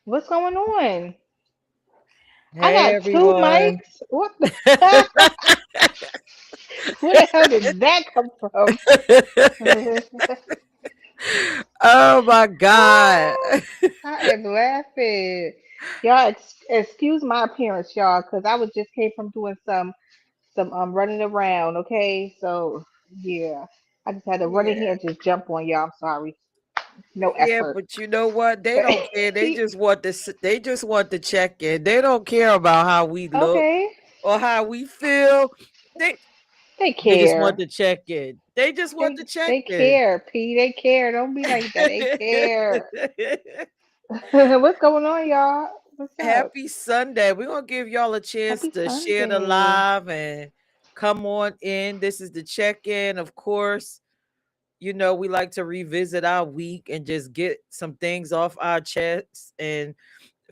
What's going on? I Hey got two everyone. mics. What the where the hell did that come from? Oh my God. Ah, I am laughing. Y'all excuse my appearance, y'all, because I was just came from doing some running around, okay? So yeah. I just had to run in here Yeah. and just jump on y'all. I'm sorry. No Yeah, effort. but you know what? They don't care. They just want to check in. They don't care about how we look Okay. or how we feel. They They they just want care. to check in. They just want to check They in. care, P. They care. Don't be like that. They care. What's going on, y'all? What's up? Happy Sunday. We're going to give y'all a chance Happy to share the Sunday. live and come on in. This is the check in, of course. We like to revisit our week and just get some things off our chests. And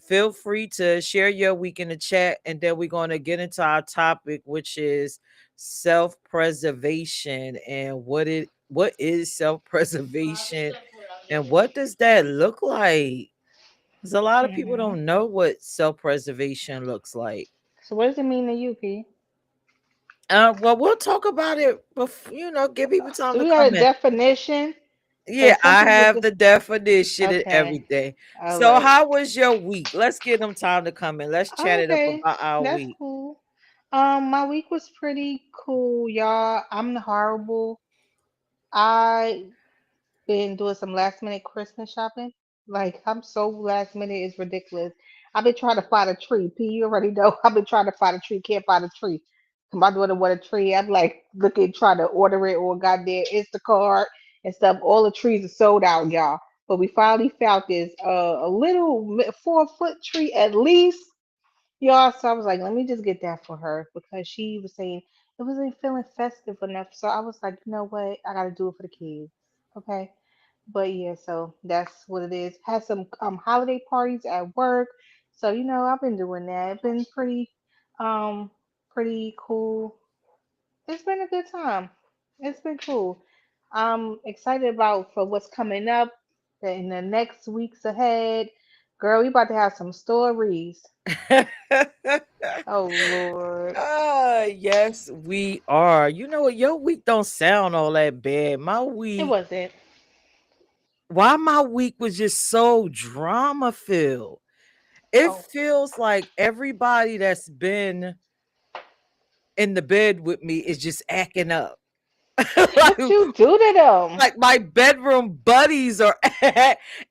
feel free to share your week in the chat. And then we're going to get into our topic, which is self-preservation and what is self-preservation and what does that look like? Because a lot of people Hmm. don't know what self-preservation looks like. So what does it mean to you, P? Well, we'll talk about it before, give people time Do to we got come a in. definition? Yeah, Because some I people have just the definition and okay. everything. All So, right. how was your week? Let's give them time to come in. Let's chat it up Okay. about our That's week. cool. My week was pretty cool, y'all. I'm horrible. I been doing some last minute Christmas shopping. Like I'm so last minute, it's ridiculous. I've been trying to find a tree. P, you already know. I've been trying to find a tree. Can't find a tree. My daughter want a tree. I'm like looking, trying to order it on goddamn Instacart and stuff. All the trees are sold out, y'all. But we finally found this a little 4 foot tree at least. Yeah, so I was like, let me just get that for her because she was saying it wasn't feeling festive enough. So I was like, you know what? I gotta do it for the kids. Okay. But yeah, so that's what it is. Had some holiday parties at work. So, I've been doing that. It's been um pretty cool. It's been a good time. It's been cool. I'm excited about for what's coming up in the next weeks ahead. Girl, we about to have some stories. Oh Lord. Yes, we are. You know what? Your week don't sound all that bad. It wasn't. My week was just so drama filled. It Oh. feels like everybody that's been in the bed with me is just acting up. like, What you do to them? like my bedroom buddies are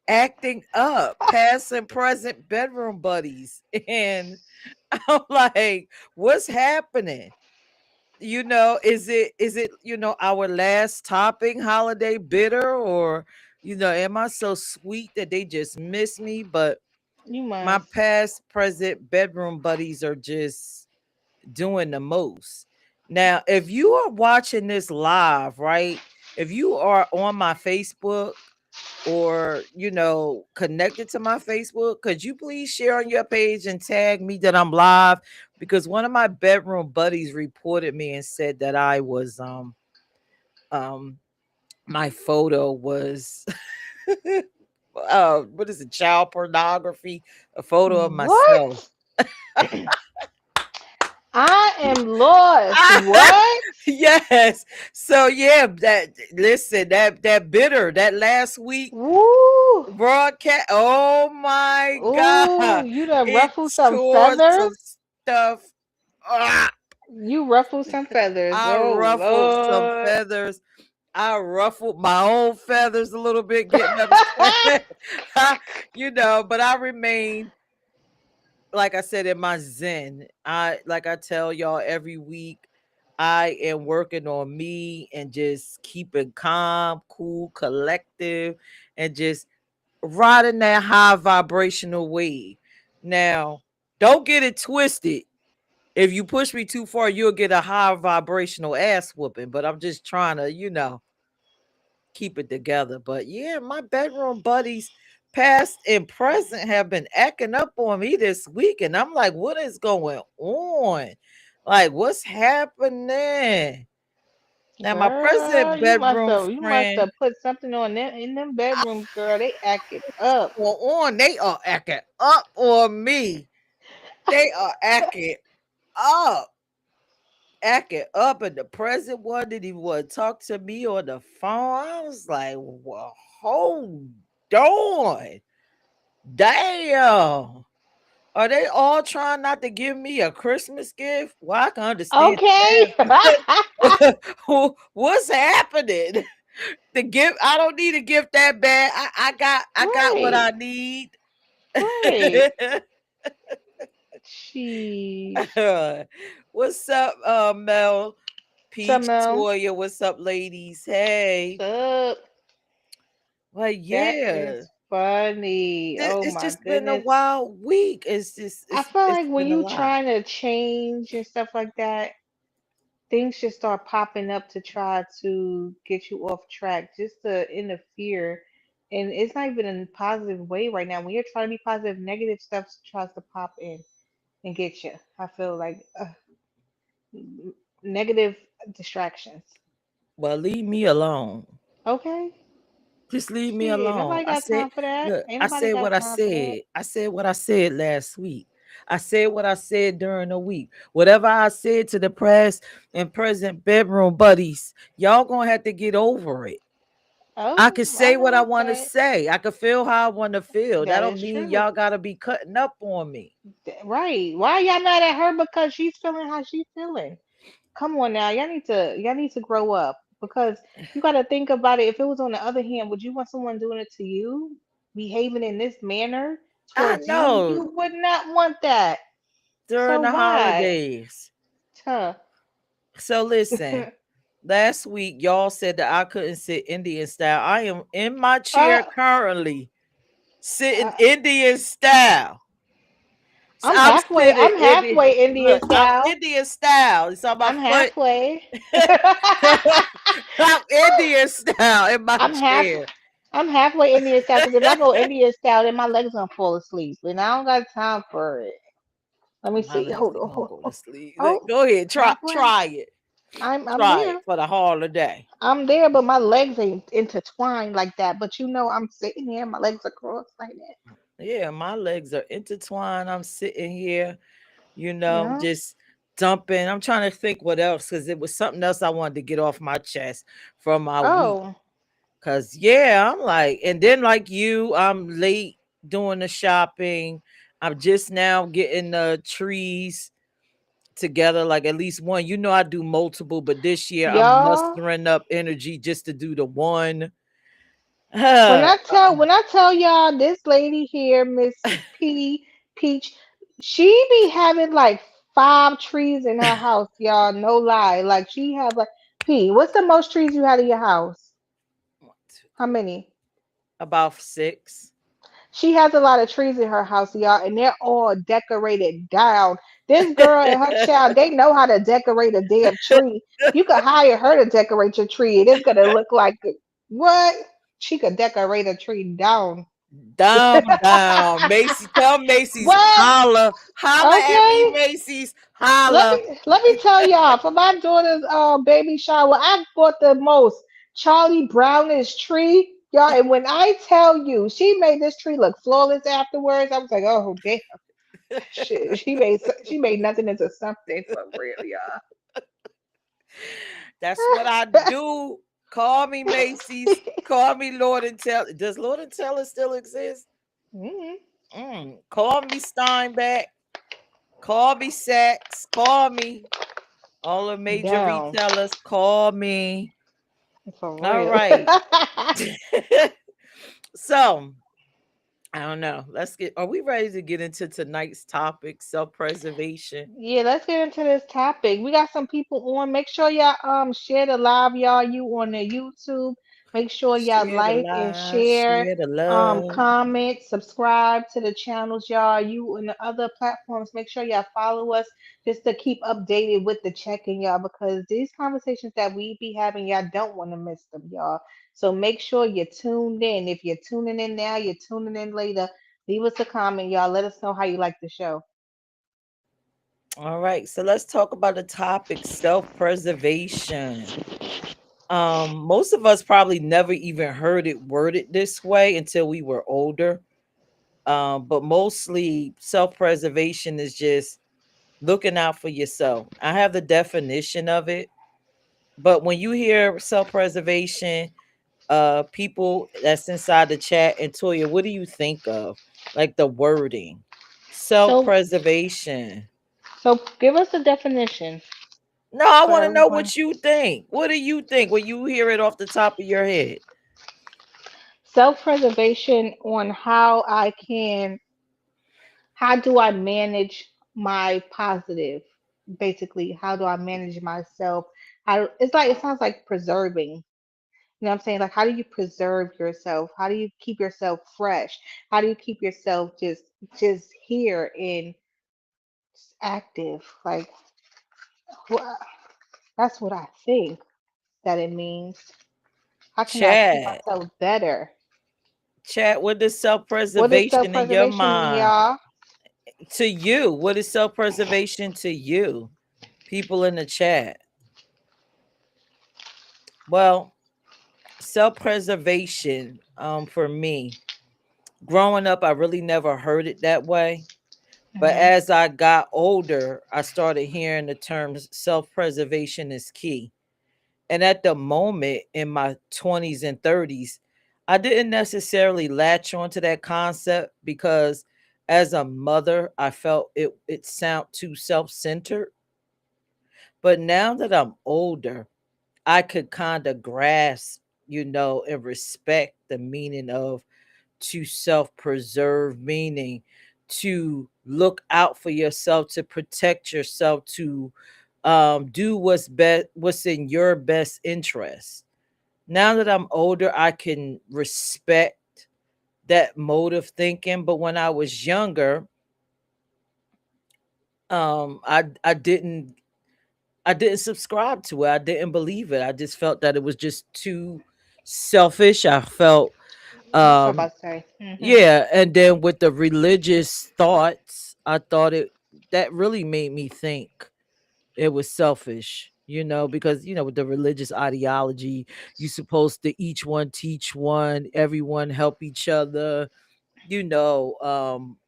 acting up, past and present bedroom buddies. And I'm like, what's happening? Is it our last topping holiday bitter, or am I so sweet that they just miss me? But You my must. past present bedroom buddies are just doing the most. Now, if you are watching this live, right? If you are on my Facebook or connected to my Facebook, could you please share on your page and tag me that I'm live? Because one of my bedroom buddies reported me and said that I was um my photo was what is it, child pornography, a photo of myself. What? I am lost. What? Yes. So yeah, that listen, that bitter, that last week Woo! broadcast. Oh my Ooh, God. you done It ruffled some tore feathers? some stuff. Ah, You ruffled some feathers. I Oh ruffled some Lord. feathers. I ruffled my own feathers a little bit, getting upset. But I remain, like I said, in my zen. I tell y'all every week, I am working on me and just keeping calm, cool, collective, and just riding that high vibrational wave. Now, don't get it twisted. If you push me too far, you'll get a high vibrational ass whooping. But I'm just trying to, keep it together. But yeah, my bedroom buddies, past and present, have been acting up on me this week. And I'm like, what is going on? Like, what's happening? Now my Girl, present bedroom you must friend have put something on them in them bedrooms, girl. They acted up. on, they are acting up on me. They are up, acting up. And the present one didn't even want to talk to me on the phone. I was like, well, hold on. Damn. Are they all trying not to give me a Christmas gift? Well, I can understand Okay. that. What's happening? The gift, I don't need a gift that bad. I got what Right. I need. Right. Sheesh. What's up, Mel? Peach Mel. Toya, what's up, ladies? Hey. Up. Well, That is yeah. funny. Oh It's my just been a goodness. wild week. It's just I it's feel it's like when been a you lot. trying to change and stuff like that, things just start popping up to try to get you off track, just to interfere. And it's not even in a positive way right now. When you're trying to be positive, negative stuff tries to pop in and get you. I feel like negative distractions. Well, leave me alone. Okay? Just leave me Shit, alone. nobody I got said, time for that. look, Ain't I nobody said got what I time for that. said. I said what I said last week. I said what I said during the week. Whatever I said to the press and present bedroom buddies, y'all gonna have to get over it. I Oh, can I say what I know, want to but say. I can feel how I want to feel. That that don't is mean true. y'all gotta be cutting up on me. Right. Why y'all mad at her because she's feeling how she's feeling? Come on now, y'all need to grow up because you got to think about it. If it was on the other hand, would you want someone doing it to you, behaving in this manner I towards you? know You would not want that. during So the why? holidays. Huh? So listen, last week y'all said that I couldn't sit Indian style. I am in my chair uh, currently sitting uh, Indian style. So I'm I'm halfway. sitting I'm Indian. halfway Indian Look, I'm style. Indian style. It's on my I'm foot. halfway. I'm Indian style in my I'm half. chair. I'm halfway Indian style because if I go Indian style, then my legs gonna fall asleep, and I don't got time for it. Let me My see. legs Hold are on. gonna go to sleep. Look, Oh, go ahead, halfway. try it. I'm Try it there. for the holiday. I'm there, but my legs ain't intertwined like that. But you know, I'm sitting here, my legs are crossed like that. Yeah, my legs are intertwined. I'm sitting here, Yeah. just dumping. I'm trying to think what else because it was something else I wanted to get off my chest from my week. Oh, Cause yeah, I'm like, and then like you, I'm late doing the shopping. I'm just now getting the trees together, like at least one. I do multiple, but this year I'm y'all. mustering up energy just to do the one. When I tell y'all this lady here, Miss P Peach, she be having like 5 trees in her house, y'all. No lie. Like she have like P. What's the most trees you had in your house? How many? About six. She has a lot of trees in her house, y'all, and they're all decorated down. This girl and her child, they know how to decorate a damn tree. You could hire her to decorate your tree. It is gonna look like what? She could decorate a tree down. Down, down. Macy, tell Macy's What? holla. Holla at me, Okay. Macy's. Holla. Let me tell y'all, for my daughter's baby shower, I bought the most Charlie Brownish tree, y'all. And when I tell you, she made this tree look flawless afterwards. I was like, oh damn. She made nothing into something for real, That's what I do. Call me Macy's. Call me Lord and Tell. Does Lord and Teller still exist? Mhm. Call me Steinbeck. Call me Saks. Call me. All the major Down retailers. Call me. for All real. right. So I don't know. Let's get. Are we ready to get into tonight's topic? Self-preservation. Yeah, let's get into this topic. We got some people on. Make sure y'all share the live, y'all. You on the YouTube. Make sure y'all Share the like and live. share, Share the love. comment, subscribe to the channels, y'all. You on the other platforms. Make sure y'all follow us just to keep updated with the check-in, y'all, because these conversations that we be having, y'all don't want to miss them, y'all. So make sure you're tuned in. If you're tuning in now, you're tuning in later. Leave us a comment, y'all. Let us know how you like the show. All right. So let's talk about the topic self-preservation. Most of us probably never even heard it worded this way until we were older. But mostly self-preservation is just looking out for yourself. I have the definition of it, but when you hear self-preservation, people that's inside the chat and Toya, what do you think of? Like the wording. So, Self-preservation. so give us a definition No, I for want to know everyone. what you think. What do you think when you hear it off the top of your head? Self-preservation on how do I manage my positive? Basically, how do I manage myself? It sounds like preserving. You know what I'm saying? Like, how do you preserve yourself? How do you keep yourself fresh? How do you keep yourself just here and active? Like, wha- that's what I think that it means. How can I keep Chat. myself better? Chat, what is What is self-preservation in your self-preservation mean, mind? y'all? To you, what is self-preservation to you? People in the chat. Well, self-preservation, for me, growing up, I really never heard it that way. But Hmm. as I got older, I started hearing the terms self-preservation is key. And at the moment in my 20s and 30s, I didn't necessarily latch onto that concept because as a mother, I felt it sound too self-centered. But now that I'm older, I could kind of grasp, and respect the meaning of to self-preserve, meaning to look out for yourself, to protect yourself, to do what's in your best interest. Now that I'm older, I can respect that mode of thinking. But when I was younger, I didn't subscribe to it. I didn't believe it. I just felt that it was just too selfish. I felt That's what I'm um about to say. Hmm. yeah, and then with the religious thoughts, I thought it that really made me think it was selfish, because with the religious ideology, you supposed to each one teach one, everyone help each other, you know, um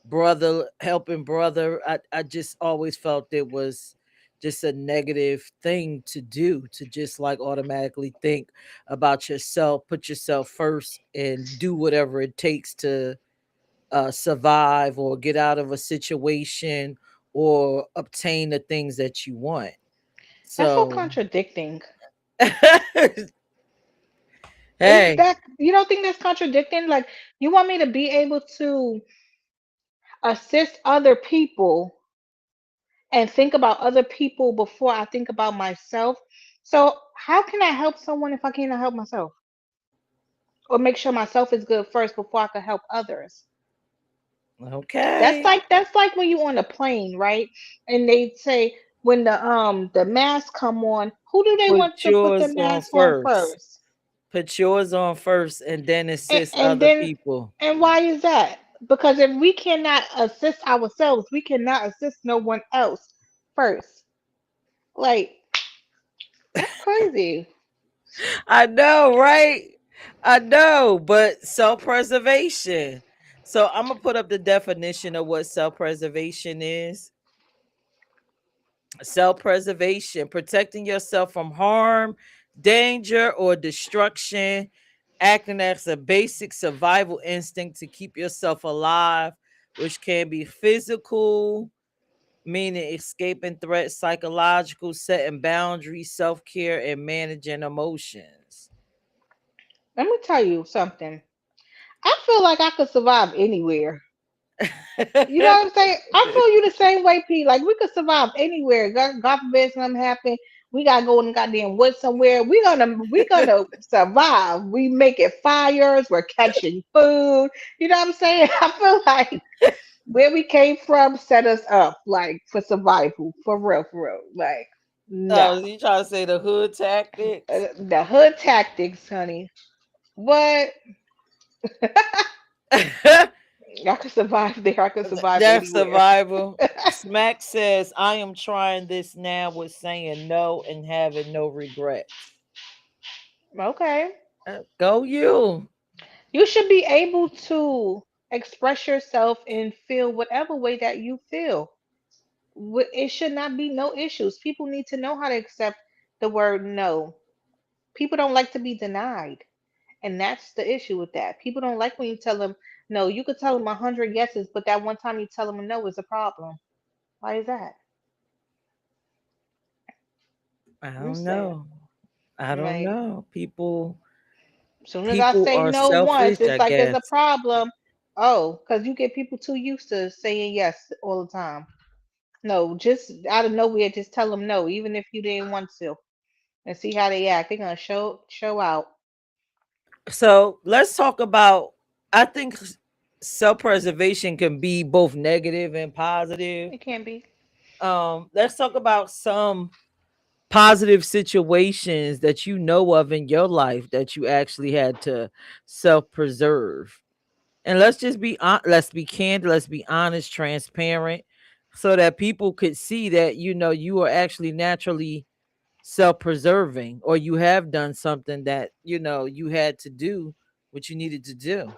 brother helping brother. I just always felt it was just a negative thing to do, to just like automatically think about yourself, put yourself first and do whatever it takes to survive or get out of a situation or obtain the things that you want. That's so So, contradicting. Is hey, that you don't think that's contradicting? Like you want me to be able to assist other people and think about other people before I think about myself. So how can I help someone if I can't help myself? Or make sure myself is good first before I can help others. That's okay, like that's like when you on a plane, right? And they say when the masks come on, who do they put want to put the yours on mask on first. first? Put yours on first and then assist And other then people. and why is that? Because if we cannot assist ourselves, we cannot assist no one else first. Like that's crazy. I know, right? I know, but self-preservation. So I'm gonna put up the definition of what self-preservation is. Self-preservation, protecting yourself from harm, danger, or destruction, acting as a basic survival instinct to keep yourself alive, which can be physical, meaning escaping threats, psychological, setting boundaries, self-care, and managing emotions. Let me tell you something. I feel like I could survive anywhere. You know what I'm saying? I feel you the same way, Pete. Like we could survive anywhere. God forbid something happen. We gotta go in the goddamn woods somewhere. We gonna survive. We making fires. We're catching food. You know what I'm saying? I feel like where we came from set us up like for survival, for real, for real. Like no, Oh, you trying to say the hood tactics? the hood tactics, honey. What? I could survive there. I could survive That's anywhere. survival. Smack says, I am trying this now with saying no and having no regrets. Okay. Go you. You should be able to express yourself and feel whatever way that you feel. It should not be no issues. People need to know how to accept the word no. People don't like to be denied. And that's the issue with that. People don't like when you tell them no. You could tell them 100 yeses, but that one time you tell them no is a problem. Why is that? I I'm don't saying. know. I don't Like, know. as soon as I People say are no once, selfish, I it's like it's a guess. problem. Oh, because you get people too used to saying yes all the time. No, just out of nowhere, just tell them no, even if you didn't want to, and see how they act. They're gonna show out. So let's talk about. I think self preservation can be both negative and positive. It can be. Let's talk about some positive situations that you know of in your life that you actually had to self preserve. And let's just be let's be candid, let's be honest, transparent, so that people could see that you are actually naturally self-preserving, or you have done something that you had to do what you needed to do.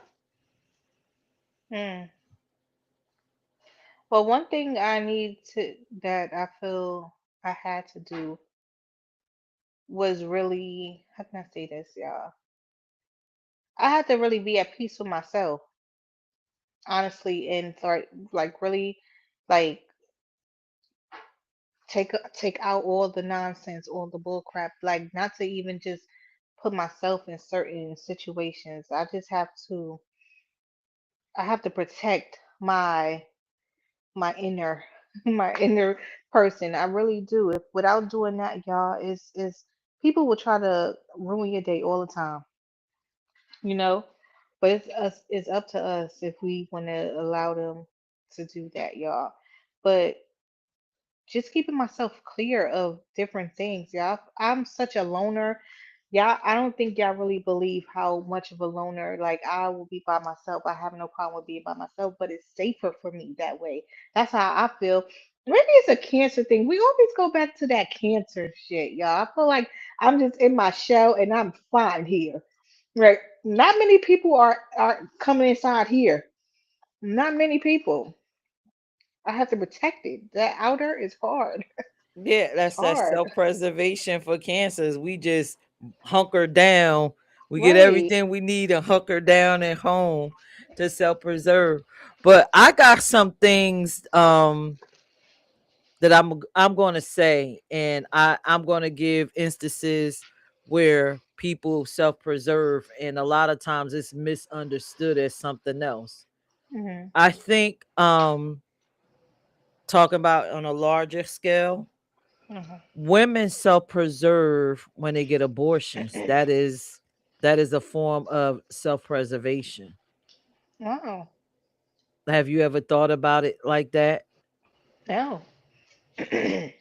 Hmm. Well, one thing I need to that I feel I had to do was really, how can I say this, y'all? I had to really be at peace with myself, honestly, and like really, like take out all the nonsense, all the bull crap, like not to even just put myself in certain situations. I have to protect my inner my inner person. I really do. If without doing that, y'all, is people will try to ruin your day all the time, you know? But it's up to us if we want to allow them to do that, y'all. But just keeping myself clear of different things, y'all. I'm such a loner. Y'all, I don't think y'all really believe how much of a loner, like I will be by myself. I have no problem with being by myself, but it's safer for me that way. That's how I feel. Maybe it's a cancer thing. We always go back to that cancer shit, y'all. I feel like I'm just in my shell and I'm fine here. Right? Not many people are coming inside here. Not many people. I have to protect it. That outer is hard. Yeah, It's that's that hard. self-preservation for cancers. We just hunker down. We get Right. everything we need and hunker down at home to self-preserve. But I got some things that I'm going to say, and I'm going to give instances where people self-preserve, and a lot of times it's misunderstood as something else. Mhm. I think talking about on a larger scale, Mhm. women self-preserve when they get abortions. That is a form of self-preservation. Wow. Have you ever thought about it like that? No. I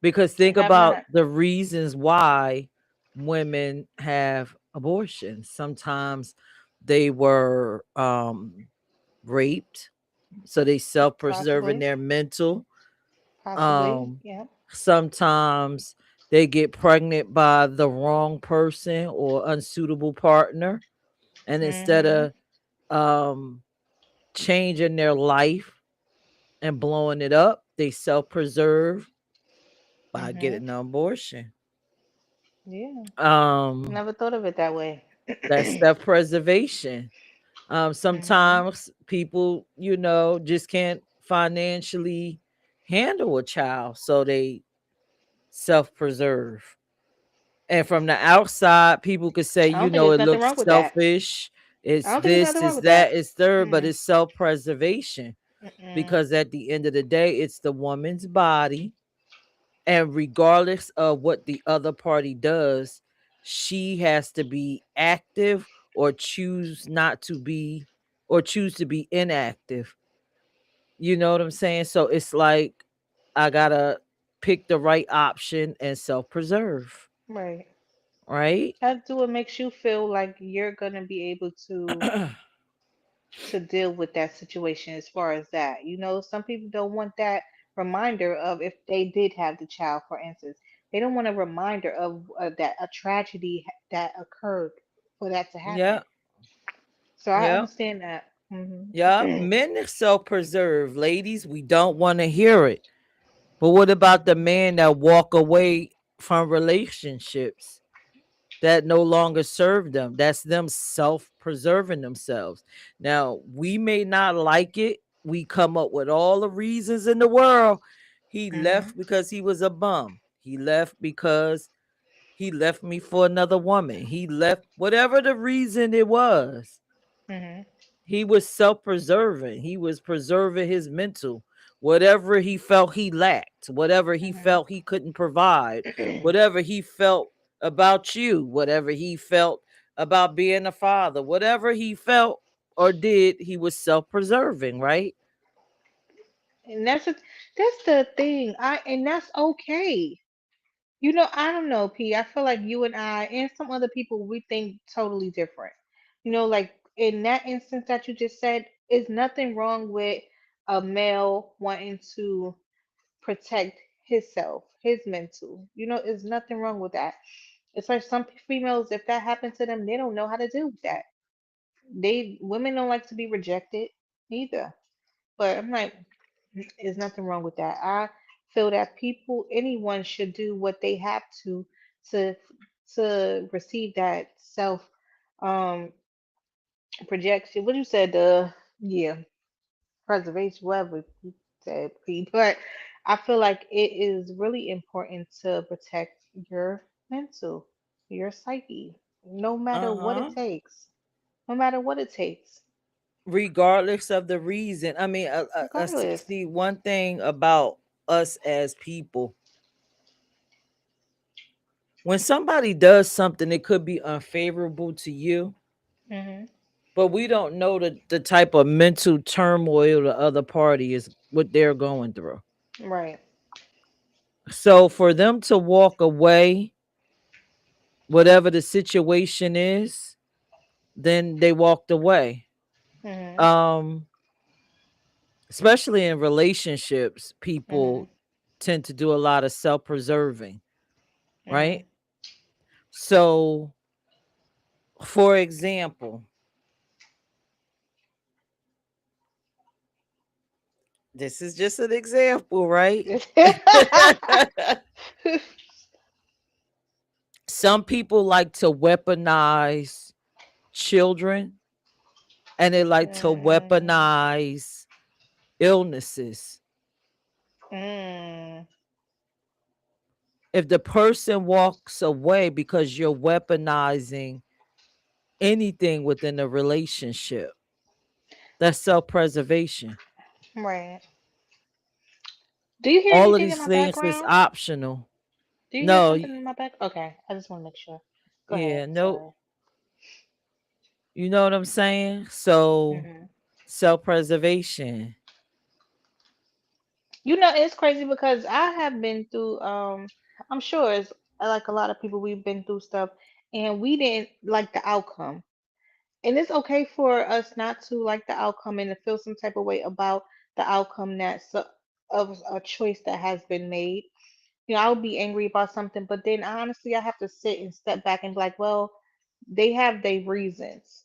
Because think have about not. the reasons why women have abortions. Sometimes they were raped, so they self-preserve in Possibly. their mental. Possibly. Um Yeah. Sometimes they get pregnant by the wrong person or unsuitable partner, and instead Mhm. of um changing their life and blowing it up, they self-preserve by Mhm. getting an abortion. Yeah. um Never thought of it that way. that's self-preservation. Mhm. Sometimes people, just can't financially handle a child, so they self-preserve. And from the outside, people could say, I don't think there's it nothing looks wrong with that. selfish. I It's don't think there's this, nothing wrong it's with that, that. it's third, but Mm. it's self-preservation, Mm. because at the end of the day, it's the woman's body. And regardless of what the other party does, she has to be active or choose not to be, or choose to be inactive. You know what I'm saying? So it's like I gotta pick the right option and self-preserve, Right. right? That's what makes you feel like you're gonna be able to deal with that situation as far as that. Some people don't want that reminder of if they did have the child, for instance. They don't want a reminder of that a tragedy that occurred for that to happen. Yeah. So I Yeah. understand that. Yeah. Men are self-preserve, ladies. We don't want to hear it. But what about the men that walk away from relationships that no longer serve them? That's them self-preserving themselves. Now, we may not like it. We come up with all the reasons in the world. He Mhm. left because he was a bum. He left because he left me for another woman. He left whatever the reason it was. Mhm. He was self-preserving. He was preserving his mental. Whatever he felt he lacked, whatever he Mhm. felt he couldn't provide, whatever he felt about you, whatever he felt about being a father, whatever he felt or did, he was self-preserving, right? And that's the thing. And that's okay. I don't know, P. I feel like you and I and some other people we think totally different. Like in that instance that you just said, is nothing wrong with a male wanting to protect himself, his mental. There's nothing wrong with that. It's like some females, if that happened to them, they don't know how to deal with that. Women don't like to be rejected either. But I'm like, there's nothing wrong with that. I feel that anyone should do what they have to to receive that self um projection. What you said, yeah, preservation, whatever you said, P. But I feel like it is really important to protect your mental, your psyche, no matter what it Uh-huh. takes. No matter what it takes, Regardless of the reason. I mean, regardless. see one thing about us as people, when somebody does something it could be unfavorable to you, Hmm. but we don't know the type of mental turmoil the other party is what they're going through. Right. So for them to walk away, whatever the situation is, then they walked away. Hmm. Um, especially in relationships, Hmm. people tend to do a lot of self-preserving, Hmm. right? So, for example, this is just an example, right? Some people like to weaponize children and they like to Mm, weaponize illnesses. mm, If the person walks away because you're weaponizing anything within a relationship, that's self-preservation. right. Do you hear All of anything in these my things is background? optional. Do you hear No, something in my back? Okay, I just want to make sure. Go ahead. yeah, no, Sorry. you know what I'm saying? So Hmm. self-preservation. It's crazy because I have been through. I'm sure it's like a lot of people. We've been through stuff, and we didn't like the outcome. And it's okay for us not to like the outcome and to feel some type of way about the outcome of a choice that has been made. I'll be angry about something, but then honestly, I have to sit and step back and be like, well, they have their reasons.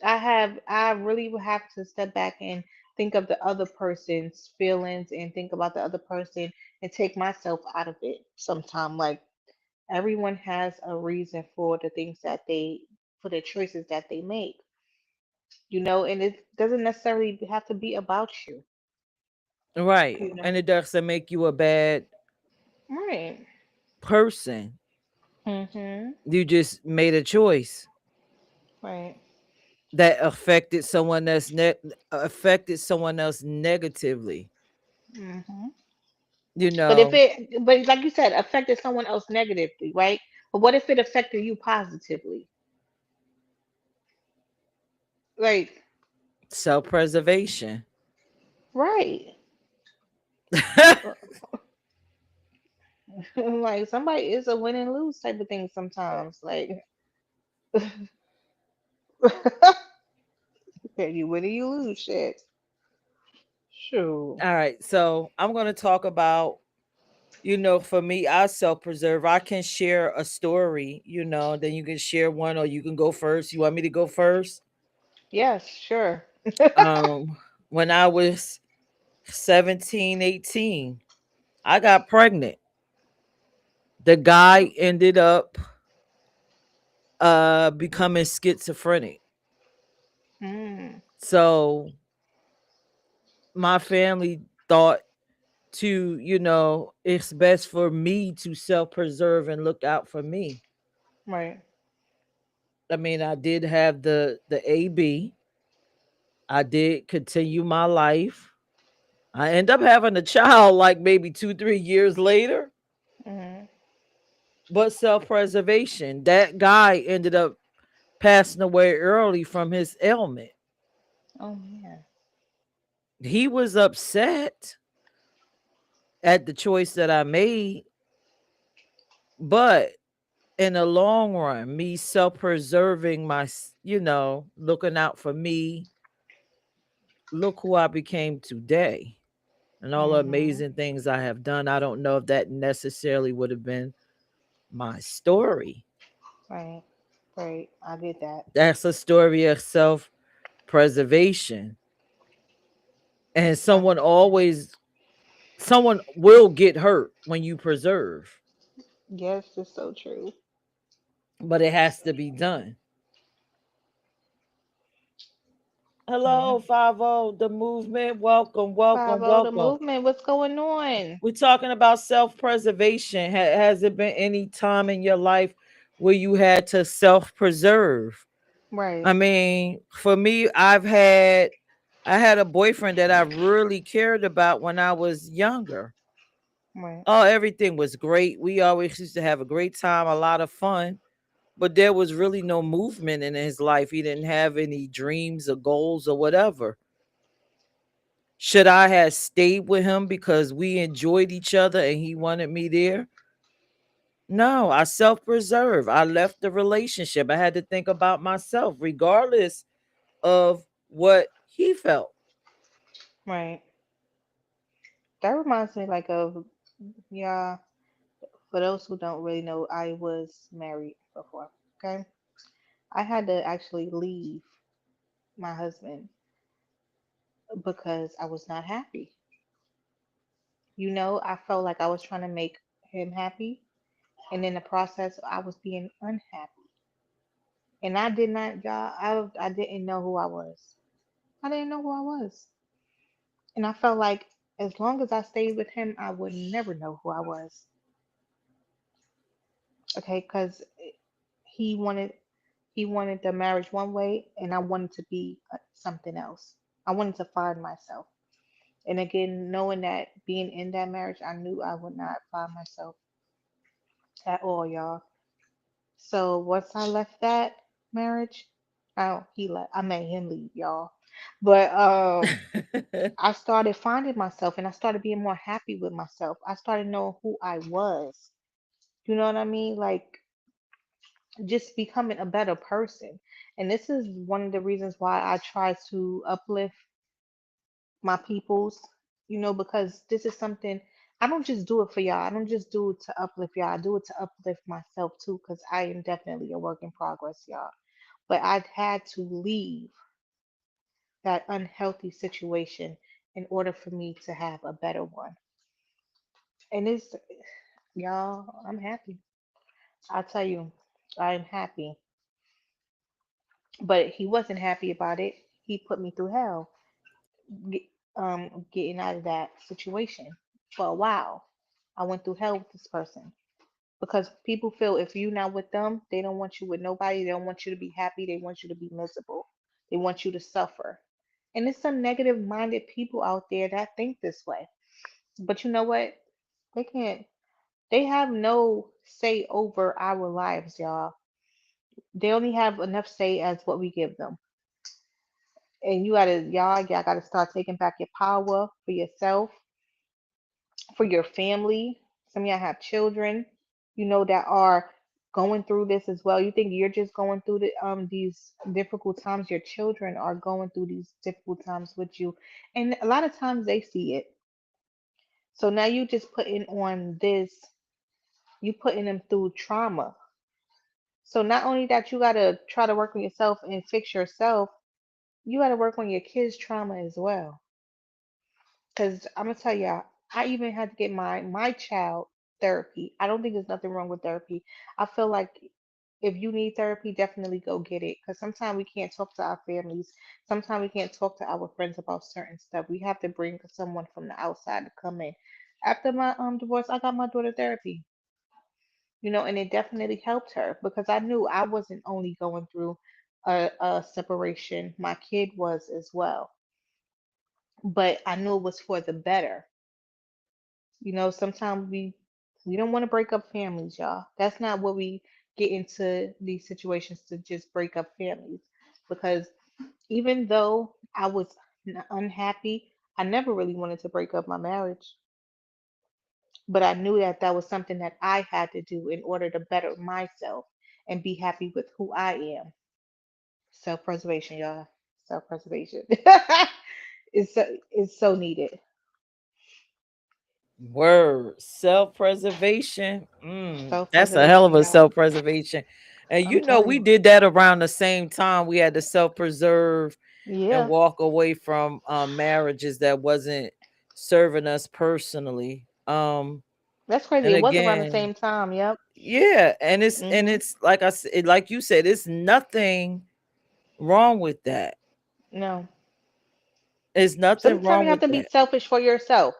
I really will have to step back and think of the other person's feelings and think about the other person and take myself out of it sometime. Like everyone has a reason for the things for the choices that they make, and it doesn't necessarily have to be about you, Right. you know. And it doesn't make you a bad Right. person. Mhm. You just made a choice Right. that affected someone else negatively. Mhm. You But know, like you said, affected someone else negatively, right? But what if it affected you positively? Like, self-preservation. right. Like somebody is a win and lose type of thing sometimes. Like, you win or you lose, shit. Sure. All right, so I'm going to talk about For me, I self preserve. I can share a story, then you can share one, or you can go first. You want me to go first? Yes, sure. Um, when I was 17, 18, I got pregnant. The guy ended up becoming schizophrenic. Mm, So my family thought it's best for me to self preserve and look out for me. right. I mean, I did have the AB. I did continue my life. I end up having a child like maybe 2, 3 years later. Mm. But self preservation, that guy ended up passing away early from his ailment. Oh man. He was upset at the choice that I made, but in the long run, me self preserving looking out for me, look who I became today and all the Mm-hmm. amazing things I have done. I don't know if that necessarily would have been my story. Right. Right. I get that. That's a story of self preservation. And I someone will get hurt when you preserve, Yes, it's so true. but it has to be done. Yeah. Hello, 50, the movement. Welcome, Five welcome, O the welcome. movement. What's going on? We're talking about self preservation. Has it been any time in your life where you had to self preserve? Right. I mean, for me, I had a boyfriend that I really cared about when I was younger. Right. Oh, everything was great. We always used to have a great time, a lot of fun, but there was really no movement in his life. He didn't have any dreams or goals or whatever. Should I have stayed with him because we enjoyed each other and he wanted me there? No, I self preserve. I left the relationship. I had to think about myself, regardless of what he felt. Right. That reminds me like of, yeah, for those who don't really know, I was married before. Okay. I had to actually leave my husband because I was not happy. I felt like I was trying to make him happy, and in the process, I was being unhappy. And I did not, y'all, I didn't know who I was. I didn't know who I was. And I felt like as long as I stayed with him, I would never know who I was. Okay, because he wanted he wanted the marriage one way, and I wanted to be something else. I wanted to find myself. And again, knowing that being in that marriage, I knew I would not find myself at all, y'all. So once I left that marriage, oh, he left. I made him leave, y'all. But I started finding myself, and I started being more happy with myself. I started knowing who I was. You know what I mean? Like just becoming a better person. And this is one of the reasons why I try to uplift my peoples, because this is something I don't just do it for y'all. I don't just do it to uplift y'all. I do it to uplift myself too, because I am definitely a work in progress, y'all. But I had to leave that unhealthy situation in order for me to have a better one. And y'all, I'm happy. I tell you, I'm happy. But he wasn't happy about it. He put me through hell, get, getting out of that situation for a while. I went through hell with this person because people feel if you're not with them, they don't want you with nobody. They don't want you to be happy. They want you to be miserable. They want you to suffer. And there's some negative minded people out there that think this way. But you know what? They can't, they have no say over our lives, y'all. They only have enough say as what we give them. And y'all gotta start taking back your power for yourself, for your family. Some of y'all have children, that are going through this as well. You think you're just going through these difficult times. Your children are going through these difficult times with you. And a lot of times they see it. So now you just putting on this, you putting them through trauma. So not only that you gotta try to work on yourself and fix yourself, you gotta work on your kids' trauma as well. Cause I'm gonna tell y'all, I even had to get my child therapy. I don't think there's nothing wrong with therapy. I feel like if you need therapy, definitely go get it. Cause sometimes we can't talk to our families. Sometimes we can't talk to our friends about certain stuff. We have to bring someone from the outside to come in. After my divorce, I got my daughter therapy. And it definitely helped her because I knew I wasn't only going through a separation, my kid was as well. But I knew it was for the better. Sometimes we don't want to break up families, y'all. That's not what we get into these situations to just break up families. Because even though I was unhappy, I never really wanted to break up my marriage. But I knew that that was something that I had to do in order to better myself and be happy with who I am. Self-preservation, y'all. Self-preservation. It's so needed. Word. Self-preservation. That's a hell of Self-preservation, a y'all. self-preservation. And I'm telling we you. did that around the same time. We had to self-preserve and Yeah. walk away from marriages that wasn't serving us personally. That's crazy. And It was around the again, same time. Yep. yeah, and Mhm. it's like I said, like you said, it's nothing wrong with that. No. There's nothing Sometimes wrong you have with to be that. selfish for yourself.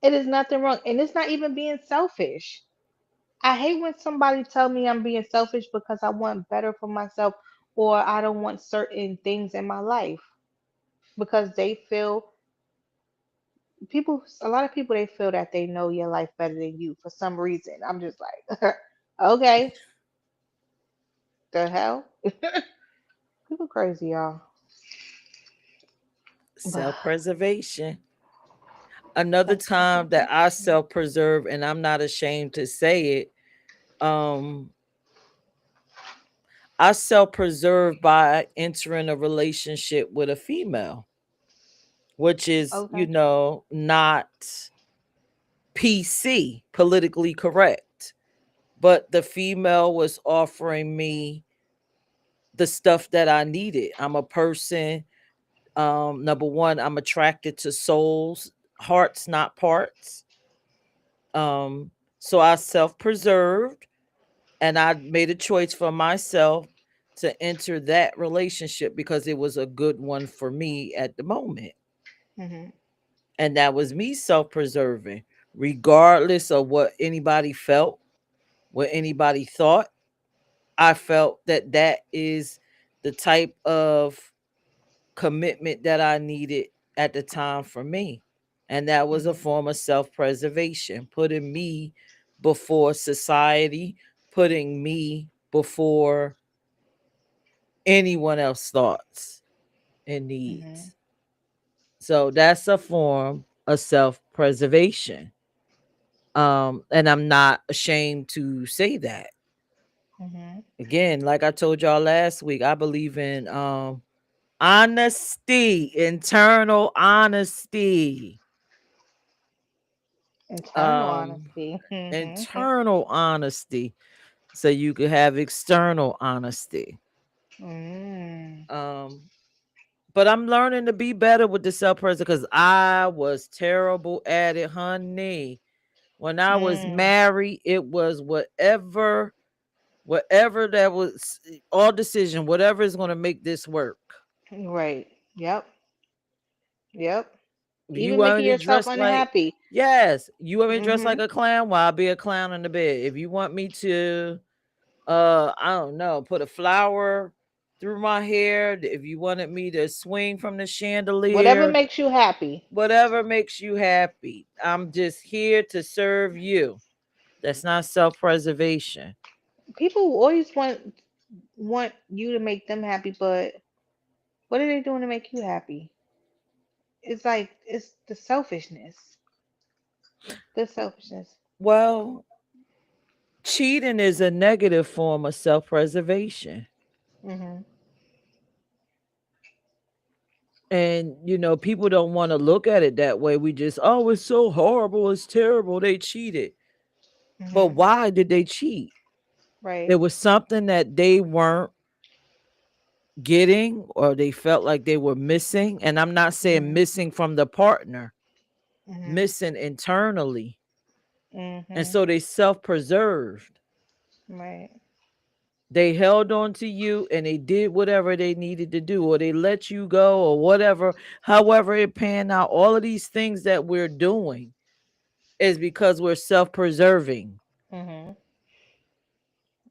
It is nothing wrong, and it's not even being selfish. I hate when somebody tell me I'm being selfish because I want better for myself or I don't want certain things in my life because they feel a lot of people they feel that they know your life better than you for some reason. I'm just like, okay, the hell? People crazy, y'all. But Self-preservation. Another time that I self-preservation. self-preserve, and I'm not ashamed to say it, um, I self-preserve by entering a relationship with a female, which is, Okay. not PC, politically correct. But the female was offering me the stuff that I needed. I'm a person, number one, I'm attracted to souls, hearts, not parts. Um, so I self-preserved and I made a choice for myself to enter that relationship because it was a good one for me at the moment. Mhm. And that was me self-preserving, regardless of what anybody felt, what anybody thought. I felt that that is the type of commitment that I needed at the time for me. And that was a Mhm. form of self preservation, putting me before society, putting me before anyone else's thoughts and Mhm. needs. So that's a form of self preservation. And I'm not ashamed to say that. Mhm. Again, like I told y'all last week, I believe in honesty, internal honesty. Internal Um honesty. Mhm. internal honesty so you could have external honesty. Mm. Um but I'm learning to be better with the self preservation because I was terrible at it, honey. When I was Mm. married, it was whatever that was all decision, whatever is going to make this work. Right. Yep. Yep. You Even want making me to yourself dress like unhappy. yes, you want me to dress like Mhm. a clown? Well, I'll be a clown in the bed. If you want me to I don't know, put a flower through my hair, if you wanted me to swing from the Whatever chandelier, makes you happy. whatever makes you happy. I'm just here to serve you. That's not self-preservation. People always want you to make them happy, but what are they doing to make you happy? It's like it's the selfishness. The selfishness. Well, cheating is a negative form of self-preservation. Mhm. And people don't want to look at it that way. We just, oh, it's so horrible, it's terrible, they cheated. But Mhm. why did they cheat? Right. There was something that they weren't getting, or they felt like they were missing. And I'm not saying Mhm. missing from the partner, Mhm. missing internally. And Mhm. so they self-preserved. Right. They held on to you and they did whatever they needed to do, or they let you go, or whatever, however it panned out. All of these things that we're doing is because we're self-preserving. Mhm.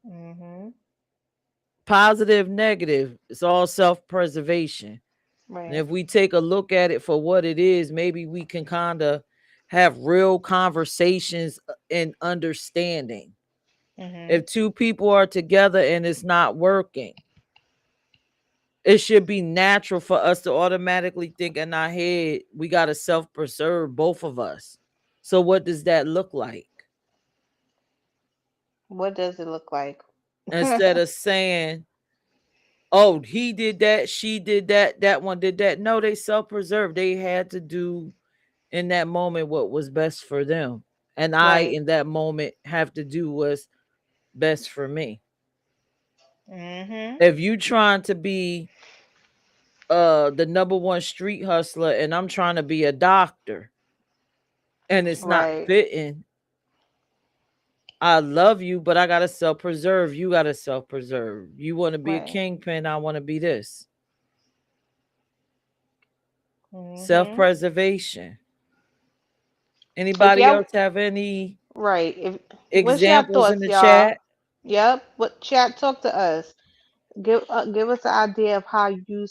Mhm. Positive, negative, it's all self-preservation. And Right. if we take a look at it for what it is, maybe we can kind of have real conversations and understanding. Mhm. If two people are together and it's not working, it should be natural for us to automatically think in our head, we got to self preserve, both of us. So, what does that look like? What does it look like? Instead of saying, oh, he did that, she did that, that one did that. No, they self preserved. They had to do in that moment what was best for them. And I, Right. in that moment, have to do what's best for me. Mhm. If you trying to be the number one street hustler and I'm trying to be a doctor and it's not Right. fitting, I love you, but I gotta self preserve. You gotta self preserve. You want to be a Right. kingpin, I want to be this. Self Mhm. preservation. If Anybody y'all else have any right, if what's your examples in thoughts, the y'all? chat? Yep. What chat? Talk to us. Give us an idea of how you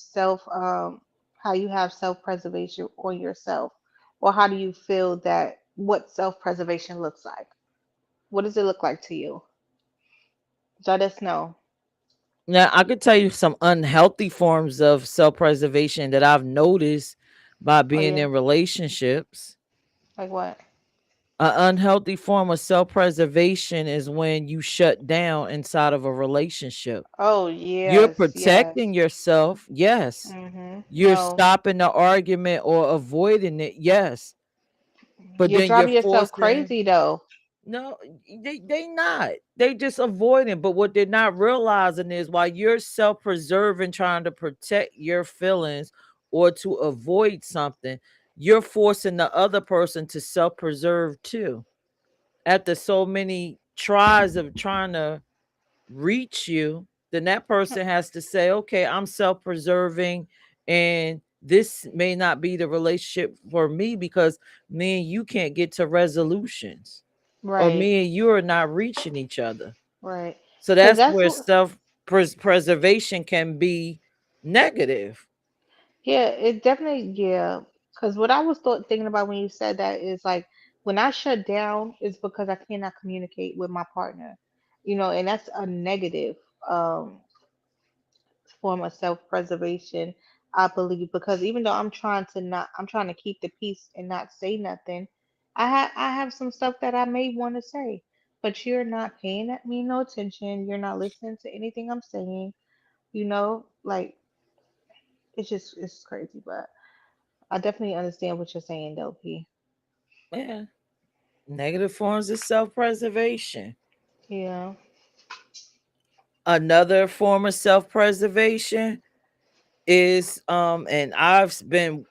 how you have self preservation on yourself, or how do you feel that what self preservation looks like? What does it look like to you? Let us know. Now, I could tell you some unhealthy forms of self preservation that I've noticed by Oh being yeah, in relationships. like what? An unhealthy form of self preservation is when you shut down inside of a relationship. Oh You're yes, yes. protecting yourself, yes. You're No, stopping the argument or avoiding it, yes. But you're then you're driving yourself forcing, crazy though. no, they not. They just avoiding. But what they're not realizing is while you're self-preserving, trying to protect your feelings or to avoid something, you're forcing the other person to self-preserve too. After so many tries of trying to reach you, then that person has to say, okay, I'm self preserving, and this may not be the relationship for me because me and you can't get to resolutions, or Right, me and you are not reaching each other. right. So Cause that's that's where what. self preservation can be negative. Yeah, it definitely, yeah. Because what I was thinking about when you said that is like when I shut down is because I cannot communicate with my partner, and that's a negative um, form of self-preservation, I believe. Because even though I'm trying to keep the peace and not say nothing. I have some stuff that I may want to say, but you're not paying me no attention. You're not listening to anything I'm saying. Like it's crazy, but. I definitely understand what you're saying, though, P. Yeah. Negative forms of self preservation. Yeah. Another form of self preservation is and I've been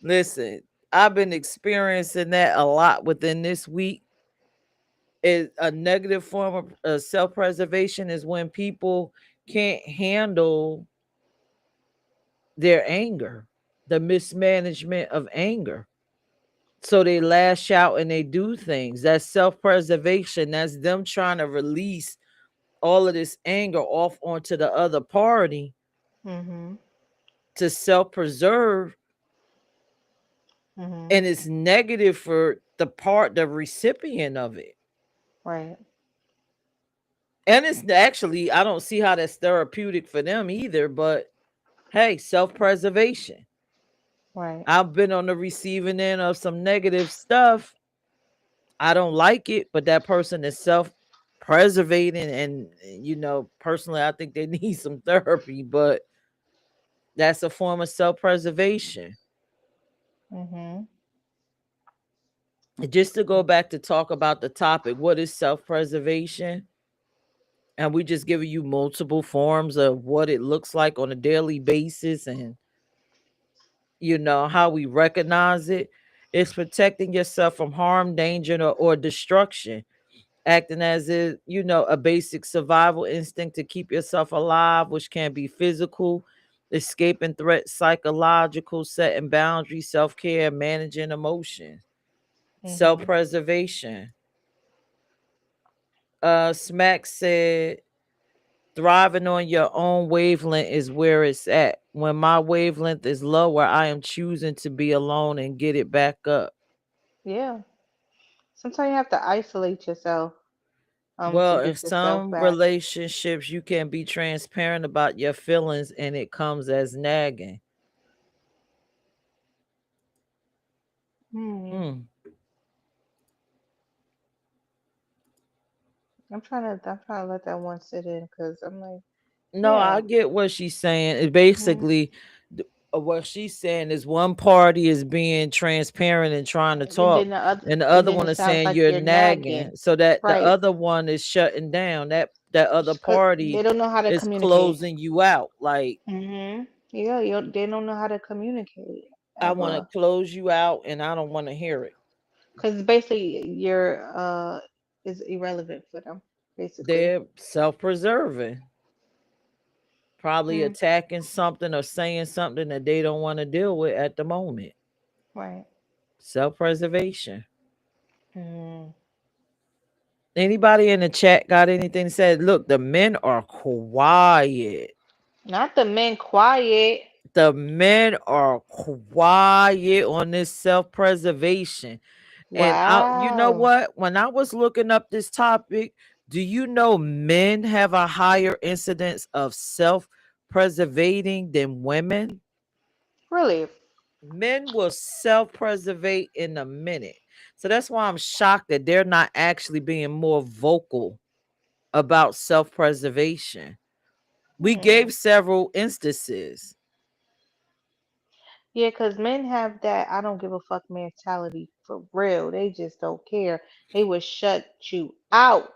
listen, I've been experiencing that a lot within this week. Is a negative form of self-preservation is when people can't handle their anger, the mismanagement of anger. So they lash out and they do things. That's self-preservation. That's them trying to release all of this anger off onto the other party Mhm. to self-preserve, Mhm. and it's negative for the recipient of it. Right. And it's actually, I don't see how that's therapeutic for them either, but hey, self-preservation. Right. I've been on the receiving end of some negative stuff. I don't like it, but that person is self-preservating, and personally I think they need some therapy, but That's a form of self-preservation. Mhm. Just to go back to talk about the topic, what is self-preservation? And we just giving you multiple forms of what it looks like on a daily basis, and how we recognize it. It's protecting yourself from harm, danger, or destruction, acting as a basic survival instinct to keep yourself alive, which can be physical, escaping threats, psychological, setting boundaries, self-care, managing emotions. Mhm. Self-preservation. Smack said thriving on your own wavelength is where it's at. When my wavelength is lower, I am choosing to be alone and get it back up. Yeah. Sometimes you have to isolate yourself to Well, in get yourself some back. relationships, you can be transparent about your feelings and it comes as nagging. Hmm. Hmm. I'm trying to let that one sit in because I'm like, No, yeah. I get what she's saying. It Mhm. basically, what she's saying is one party is being transparent and trying to And talk, then the other, and the and other then one it is sounds saying like you're you're nagging. nagging, so that the Right. other one is shutting down. That other Because they party don't know how to is communicate. closing you out. Like, Yeah, they don't know how to communicate I want to ever. close you out, and I don't want to hear it. Because basically, you're is irrelevant for them, basically. They're self-preserving, probably Mm, attacking something or saying something that they don't want to deal with at the moment. right. Self-preservation. Mm. Anybody in the chat got anything to say? Look, the men are quiet. Not the men quiet. The men are quiet on this self-preservation. And you know Wow. what? When I was looking up this topic, do you know men have a higher incidence of self-preservating than women? Really? Men will self-preservate in a minute. So that's why I'm shocked that they're not actually being more vocal about self-preservation. We Hmm. gave several instances. Yeah, because men have that I don't give a fuck mentality for real. They just don't care. They would shut you out.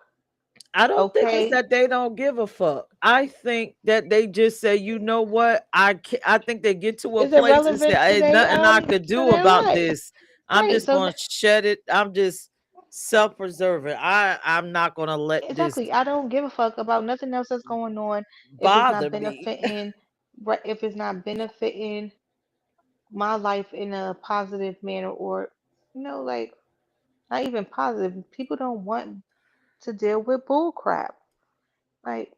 I don't think it's Okay? that they don't give a fuck. I think that they just say, you know what, I think they get to a It's place and say, irrelevant ain't nothing I could to do their about life. this. I'm Right. just gonna shut it. I'm just self-preserving. I'm not gonna let this Exactly. I don't give a fuck about nothing else that's going on if it's bother not me. benefiting, right? If it's not benefiting my life in a positive manner, or like not even positive. People don't want to deal with bull crap. Like,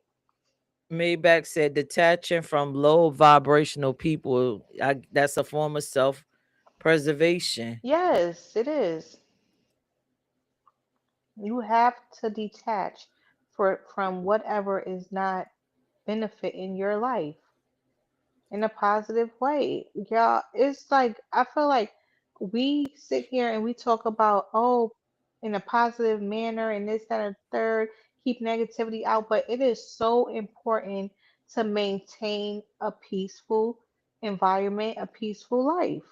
Maybach said detaching from low vibrational people, that's a form of self-preservation. yes, it is. You have to detach from whatever is not benefiting your life in a positive way. Yeah, it's like I feel like we sit here and we talk about, oh, in a positive manner and this, that, and third, keep negativity out, but it is so important to maintain a peaceful environment, a peaceful life.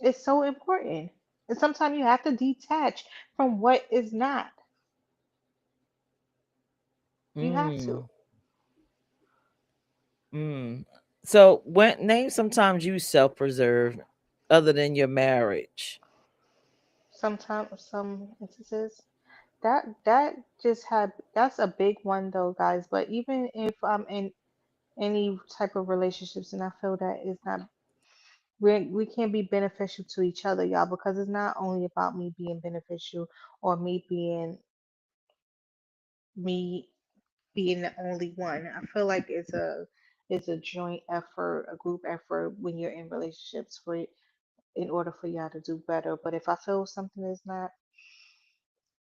It's so important. And sometimes you have to detach from what is not. You have Mm, to. mm. So when name sometimes you self-preserve other than your marriage. Sometimes, some instances. That just had that's a big one though, guys. But even if I'm in any type of relationships and I feel that it's not we can't be beneficial to each other, y'all, because it's not only about me being beneficial or me being the only one. I feel like it's a joint effort, a group effort when you're in relationships for in order for y'all to do better. But if I feel something is not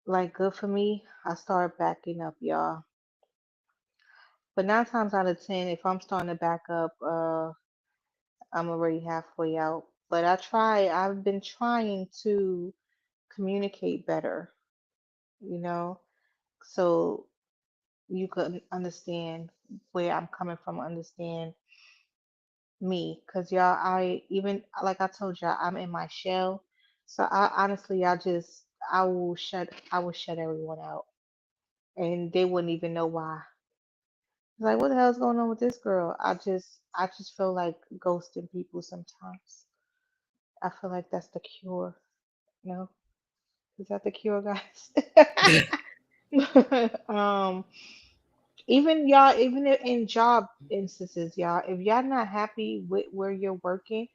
like good for me, I start backing up, y'all. But 9 times out of 10, if I'm starting to back up, I'm already halfway out. But I've been trying to communicate better, you know, so you could understand where I'm coming from, understand me, cause y'all, I even like I told y'all, I'm in my shell. So I honestly, I will shut everyone out, and they wouldn't even know why. It's like, what the hell's going on with this girl? I just feel like ghosting people sometimes. I feel like that's the cure. No, is that the cure, guys? um, even y'all, even in job instances, y'all, if y'all not happy with where you're working,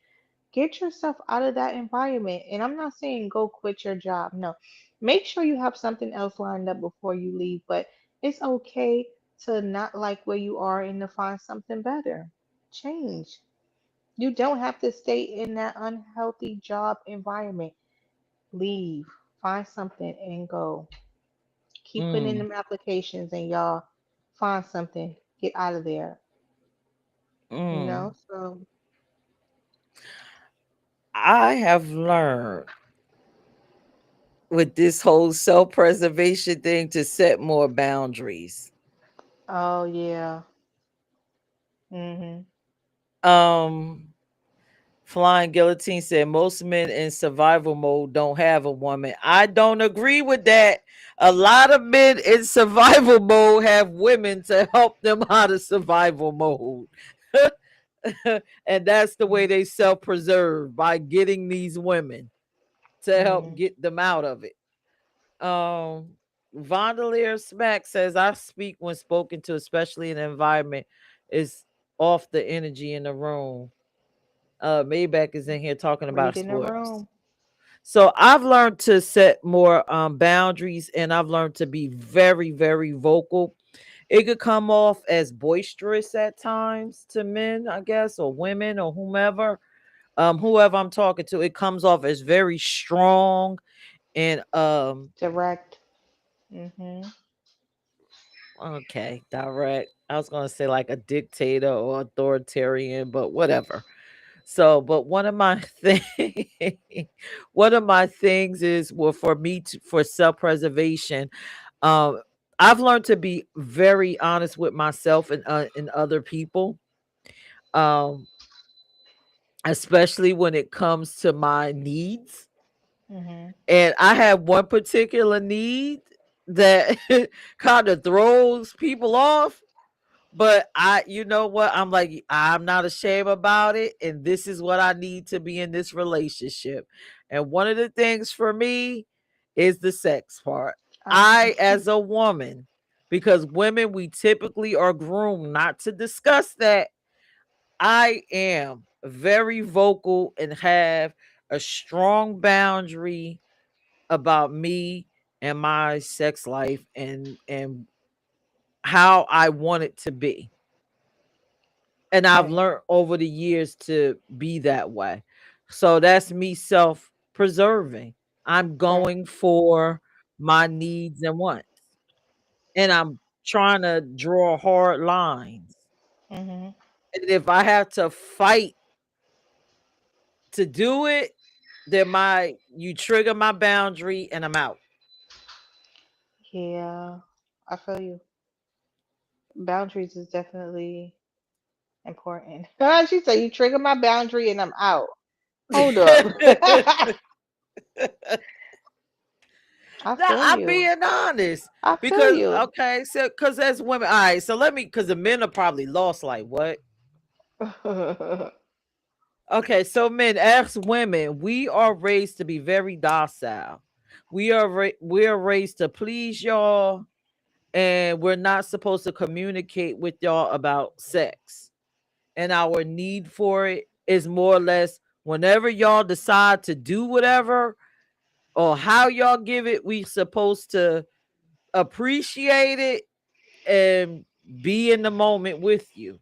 get yourself out of that environment. And I'm not saying go quit your job. No. Make sure you have something else lined up before you leave. But it's okay to not like where you are and to find something better. Change. You don't have to stay in that unhealthy job environment. Leave. Find something and go. Keep putting in Mm, them applications and y'all find something. Get out of there. You mm. know? So I have learned with this whole self-preservation thing to set more boundaries. oh yeah. Mhm. Um, Flying Guillotine said most men in survival mode don't have a woman. I don't agree with that. A lot of men in survival mode have women to help them out of survival mode. And that's the way they self preserve by getting these women to help Mhm. get them out of it. Um, Vondelier Smack says, I speak when spoken to, especially in an environment is off the energy in the room. Maybach is in here talking about Read in the sports. room. So I've learned to set more boundaries, and I've learned to be very, very vocal. It could come off as boisterous at times to men, I guess, or women or whomever. Whoever I'm talking to, it comes off as very strong and Direct. Mhm. okay, direct. I was gonna say like a dictator or authoritarian, but whatever. So, but one of my things is well for me to, for self-preservation. Um, I've learned to be very honest with myself and other people. Um, Especially when it comes to my needs. Mhm. And I have one particular need that kind of throws people off. But you know what? I'm like, I'm not ashamed about it. And this is what I need to be in this relationship. And one of the things for me is the sex part. I As a woman, because women, we typically are groomed not to discuss that. I am very vocal and have a strong boundary about me and my sex life and how I want it to be. And I've okay. learned over the years to be that way. So that's me self preserving. I'm Right. going for my needs and wants. And I'm trying to draw hard lines. Mhm. And if I have to fight to do it, then you trigger my boundary and I'm out. Yeah. I feel you. Boundaries is definitely important. She said you trigger my boundary and I'm out. Hold up. I Now feel I'm you. being honest I feel because you. okay, so because as women, all right, so let me because the men are probably lost. Like what? Okay, so men, as women, we are raised to be very docile. We are raised to please y'all, and we're not supposed to communicate with y'all about sex. And our need for it is more or less whenever y'all decide to do whatever or how y'all give it, we supposed to appreciate it and be in the moment with you.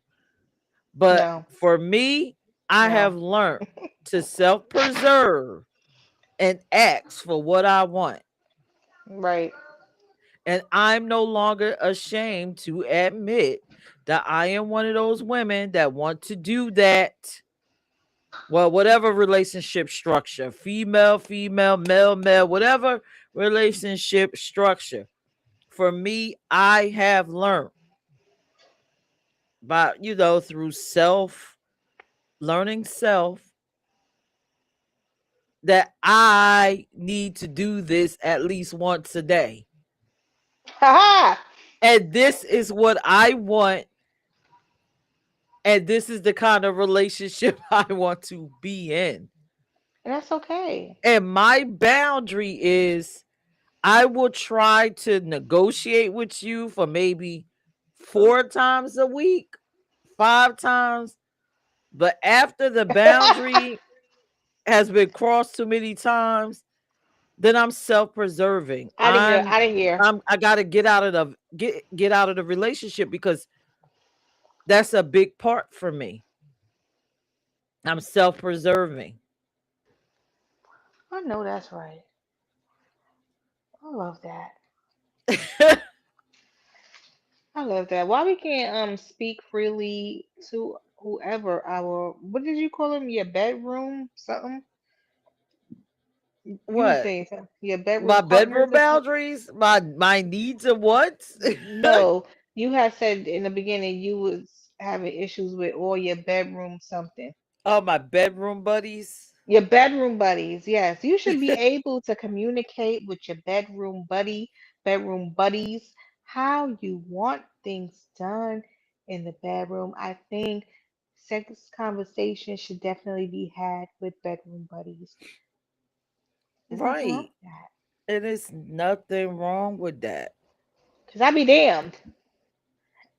But No. for me, I No. have learned to self preserve and ask for what I want. Right. And I'm no longer ashamed to admit that I am one of those women that want to do that. Well, whatever relationship structure, female, female, male, male, whatever relationship structure. For me, I have learned by, through self learning self that I need to do this at least once a day. Ha And this is what I want. And this is the kind of relationship I want to be in. And that's okay. And my boundary is I will try to negotiate with you for maybe 4 times a week, 5 times. But after the boundary has been crossed too many times, then I'm self-preserving. Out of here, out of here. I gotta get out of the get out of the relationship because that's a big part for me. I'm self-preserving. I know that's right. I love that. I love that. Why we can't speak freely to whoever our what did you call him? Your bedroom something? You were What? saying something. Your bedroom My partners bedroom or something? boundaries, my needs and wants. No, you had said in the beginning you was having issues with all your bedroom something. Oh, my bedroom buddies. Your bedroom buddies, yes. You should be able to communicate with your bedroom buddies, how you want things done in the bedroom. I think sex conversation should definitely be had with bedroom buddies. There's nothing wrong Right. with that. And there's nothing wrong with that. Because I be damned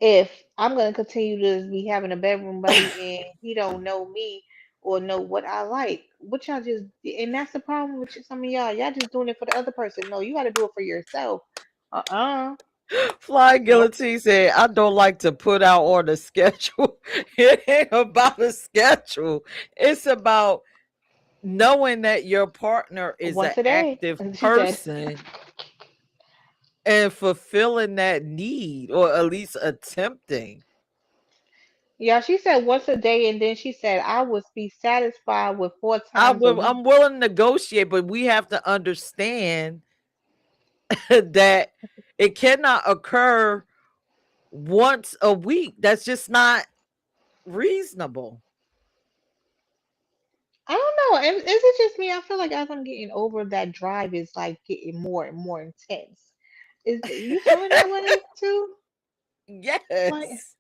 if I'm gonna continue to be having a bedroom buddy and he don't know me or know what I like. What y'all just and that's the problem with some of y'all. Y'all just doing it for the other person. No, you gotta do it for yourself. Uh-uh. Flying Nope. Guillotine said, I don't like to put out on a schedule. It ain't about a schedule. It's about knowing that your partner is an Once a day. active And she said, person and fulfilling that need or at least attempting. yeah, she said once a day and then she said I would be satisfied with 4 times a week. I'm willing to negotiate, but we have to understand that it cannot occur once a week. That's just not reasonable. I don't know. Is it just me? I feel like as I'm getting older, that drive is like getting more and more intense. Is you feeling that way too? Like Yes.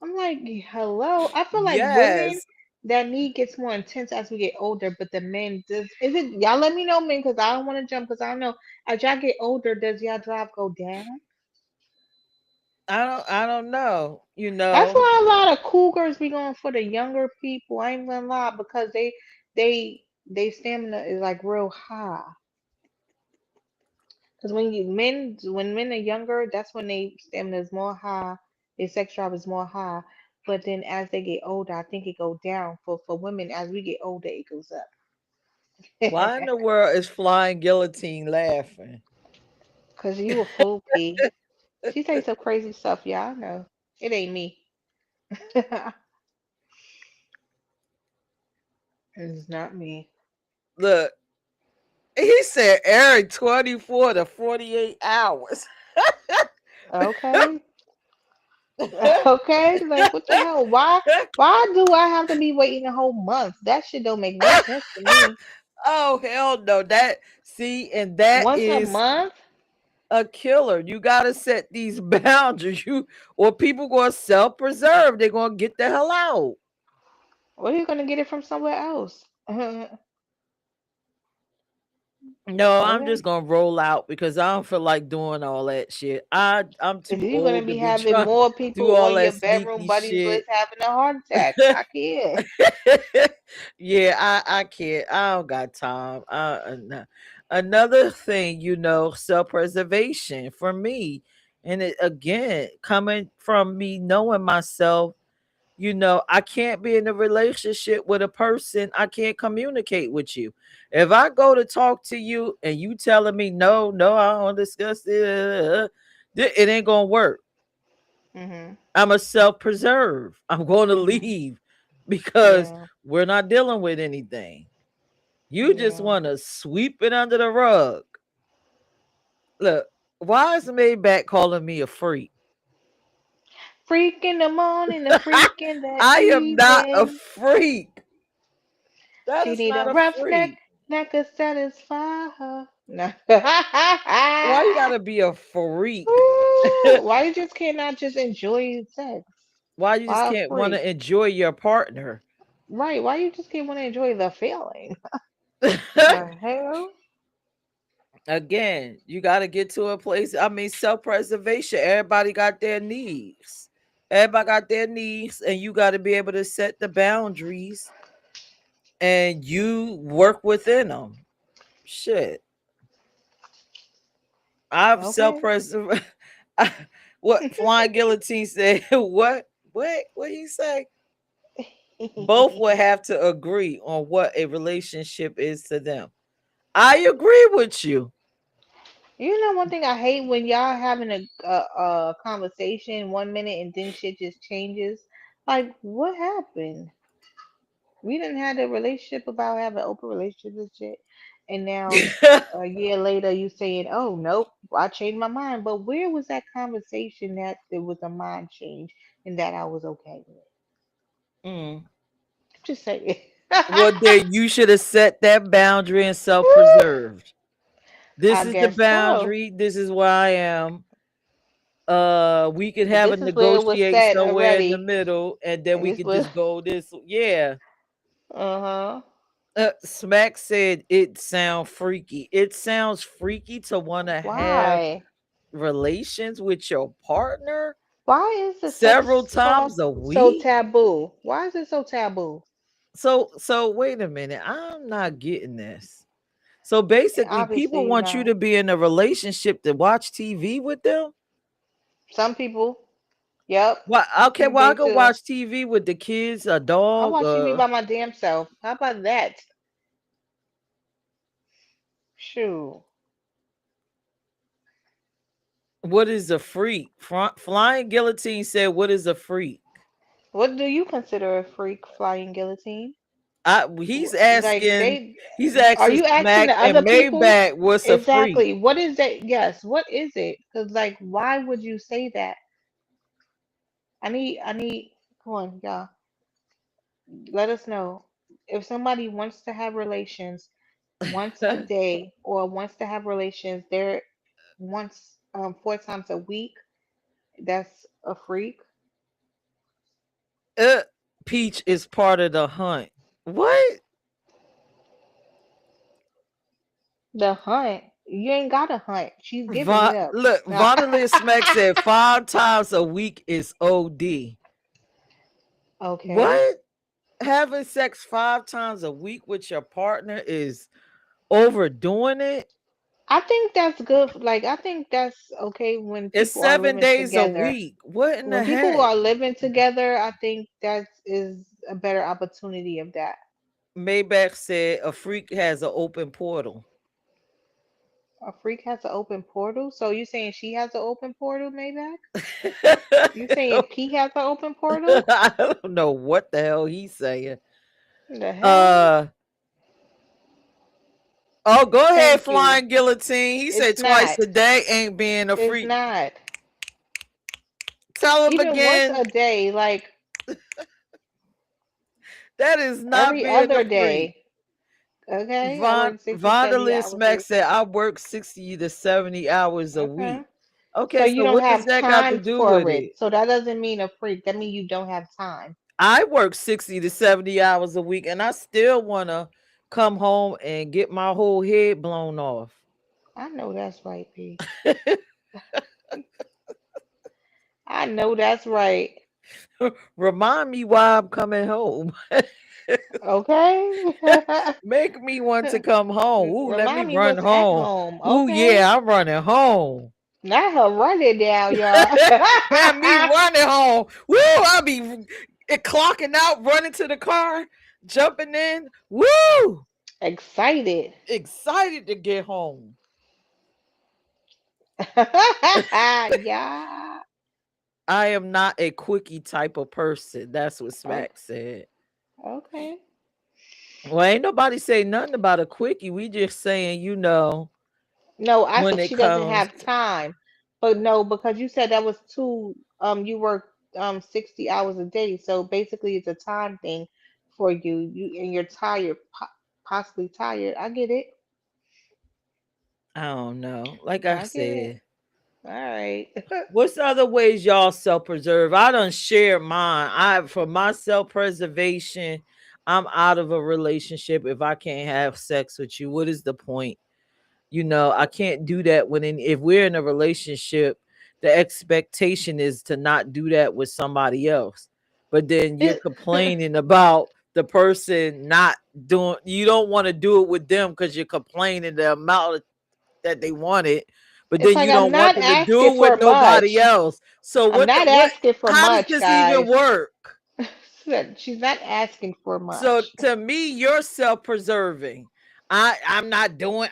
I'm like, hello. I feel like women Yes. that need gets more intense as we get older, but the men does. Is it y'all? Let me know, men, because I don't want to jump. Because I don't know as y'all get older, does y'all drive go down? I don't know. That's why a lot of cougars be going for the younger people. I ain't gonna lie, because they stamina is like real high. Because when men are younger, that's when they stamina is more high, their sex drive is more high. But then as they get older, I think it go down. For women, as we get older, it goes up. Why in the world is Flying Guillotine laughing? Cause you a fool, P. She say some crazy stuff, yeah, I know. It ain't me. It's not me. Look, he said every 24 to 48 hours. Okay. Okay. Like what the hell? Why do I have to be waiting a whole month? That shit don't make no sense to me. Oh hell no. That see, and that Once a is month? a killer. You gotta set these boundaries. You or people gonna self-preserve. They're gonna get the hell out. Or you're gonna get it from somewhere else. No, I'm just Okay. gonna roll out because I don't feel like doing all that shit. I'm Cause too you're gonna old to be be having trying to more do people all on your that bedroom sneaky buddies list shit. having a heart attack. I can't. Yeah, I can't. I don't got time. No. Another thing, self-preservation for me, and it again coming from me knowing myself. I can't be in a relationship with a person I can't communicate with you. If I go to talk to you and you telling me no, no, I don't discuss it, it ain't gonna work. Mhm. I'm a self-preserve. I'm going to Mhm. leave because Yeah. we're not dealing with anything. You just Yeah. want to sweep it under the rug. Look, why is Maybach calling me a freak? freak in the morning, a freak in the I am not a evening. freak. That She is need not a a rough neck freak. that could satisfy her. No. Why you gotta be a freak? Ooh, why you just cannot just enjoy sex? Why you just Why a can't want freak? to enjoy your partner? Right? Why you just can't want to enjoy the feeling? The hell? Again, you got to get to a place. I mean, self-preservation. Everybody got their needs. Everybody got their needs, and you got to be able to set the boundaries and you work within them. Shit, I've Okay. self-preservation. What Flying Guillotine said? What? What he say? Both will have to agree on what a relationship is to them. I agree with you. You know one thing I hate when y'all having a conversation 1 minute and then shit just changes. Like what happened? We didn't have a relationship about having open relationships and shit, and now a year later you saying, "Oh nope, I changed my mind." But where was that conversation that there was a mind change and that I was okay with? Mm. Just say it. Well, then you should have set that boundary and self-preserved. This I is the guess so. boundary. This is where I am. We could have a This is where it was negotiate set somewhere in the already, middle, and then and we this could was just go this. Yeah. uh huh. Smack said it sound freaky. It sounds freaky to want to have Why? relations with your partner Why is the several sex times talk a so week. taboo? Why is it so taboo? So wait a minute. I'm not getting this. So basically, people Obviously, you're want you not. to be in a relationship to watch TV with them. Some people, yep, Well, okay, well, I they can do. watch TV with the kids, a I dog. watch TV by my damn self. How about that? Shoo. What is a freak? Flying Guillotine said, "What is a freak?" What do you consider a freak, flying guillotine? He's Like asking, they, he's are asking you asking Smack the and other people? Maybach, what's a freak? Exactly. What is that? Yes. What is it? Because like, why would you say that? I need. Come on, y'all. Let us know if somebody wants to have relations once a day or wants to have relations there once 4 times a week. That's a freak. uh, Peach is part of the hunt. What? The hunt. You ain't got to hunt. She's giving it up. Look, Vondalia Smack said 5 times a week is OD. Okay. What? Having sex 5 times a week with your partner is overdoing it? I think that's good. Like, I think that's okay when It's people are seven living days a together. week. What in the When people heck? are living together, I think that is a better opportunity of that. Maybach said a freak has an open portal. A freak has an open portal. So you saying she has an open portal, Maybach? You saying I P has an open portal? don't know what the hell he's saying. The hell? Uh oh, go ahead, Thank you. Flying Guillotine. He said It's twice not. a day ain't being a It's freak. not. Tell him Even once again. a day, like That is not every being a other freak. day. Okay? I work 60, 70 Vondalia hours a Smack week. said I work 60 to 70 hours a Okay. week. So Okay, you so don't what does have that got to time do for with it. it? So that doesn't mean a freak. That means you don't have time. I work 60 to 70 hours a week and I still want to come home and get my whole head blown off. I know that's right, P. I know that's right. Remind me why I'm coming home. Okay? Make me want to come home. Ooh, let me Remind me run what's at home. home. Ooh, Okay? yeah, I'm running home. Not her running down, y'all. Have me running home. Woo, I'll be clocking out, running to the car, jumping in. Woo! Excited. Excited to get home. Yeah. I am not a quickie type of person. That's what Oh, Smack said. okay. Well, ain't nobody say nothing about a quickie. We just saying, No, I when said it she doesn't comes have time. But no, because you said that was too you work 60 hours a day. So basically it's a time thing for you. And you're tired, possibly tired. I get it. I don't know. Like I I get it. said, All right. what's other ways y'all self-preserve? I done share mine. I for my self-preservation, I'm out of a relationship if I can't have sex with you. What is the point? I can't do that if we're in a relationship, the expectation is to not do that with somebody else. But then you're It, complaining about the person not doing, you don't want to do it with them because you're complaining the amount that they wanted, but it's then like you I'm don't want not them to do asking it with for nobody much. else. So I'm what not what asking for how does much, this even guys. work? She's not asking for So much. to me, you're self-preserving. I'm not doing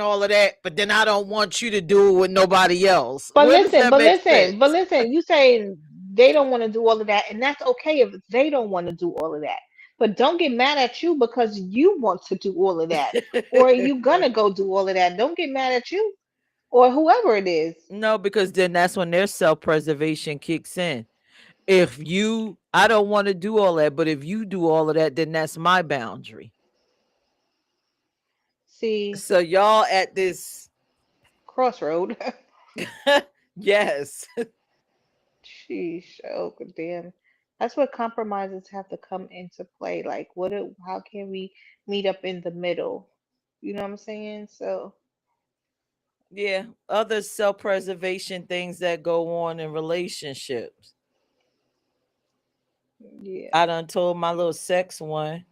all of that, but then I don't want you to do it with nobody else. But Where does listen, that but make listen, but sense? listen, you saying they don't want to do all of that, and that's okay if they don't want to do all of that. But don't get mad at you because you want to do all of that, or you gonna go do all of that. Don't get mad at you or whoever it is. No, because then that's when their self-preservation kicks in. If you I don't want to do all that, but if you do all of that, then that's my boundary. See, So y'all at this crossroad. yes. Sheesh, oh damn. That's where compromises have to come into play. Like, how can we meet up in the middle? You know what I'm saying? So, Yeah, other self-preservation things that go on in relationships. yeah. I done told my little sex one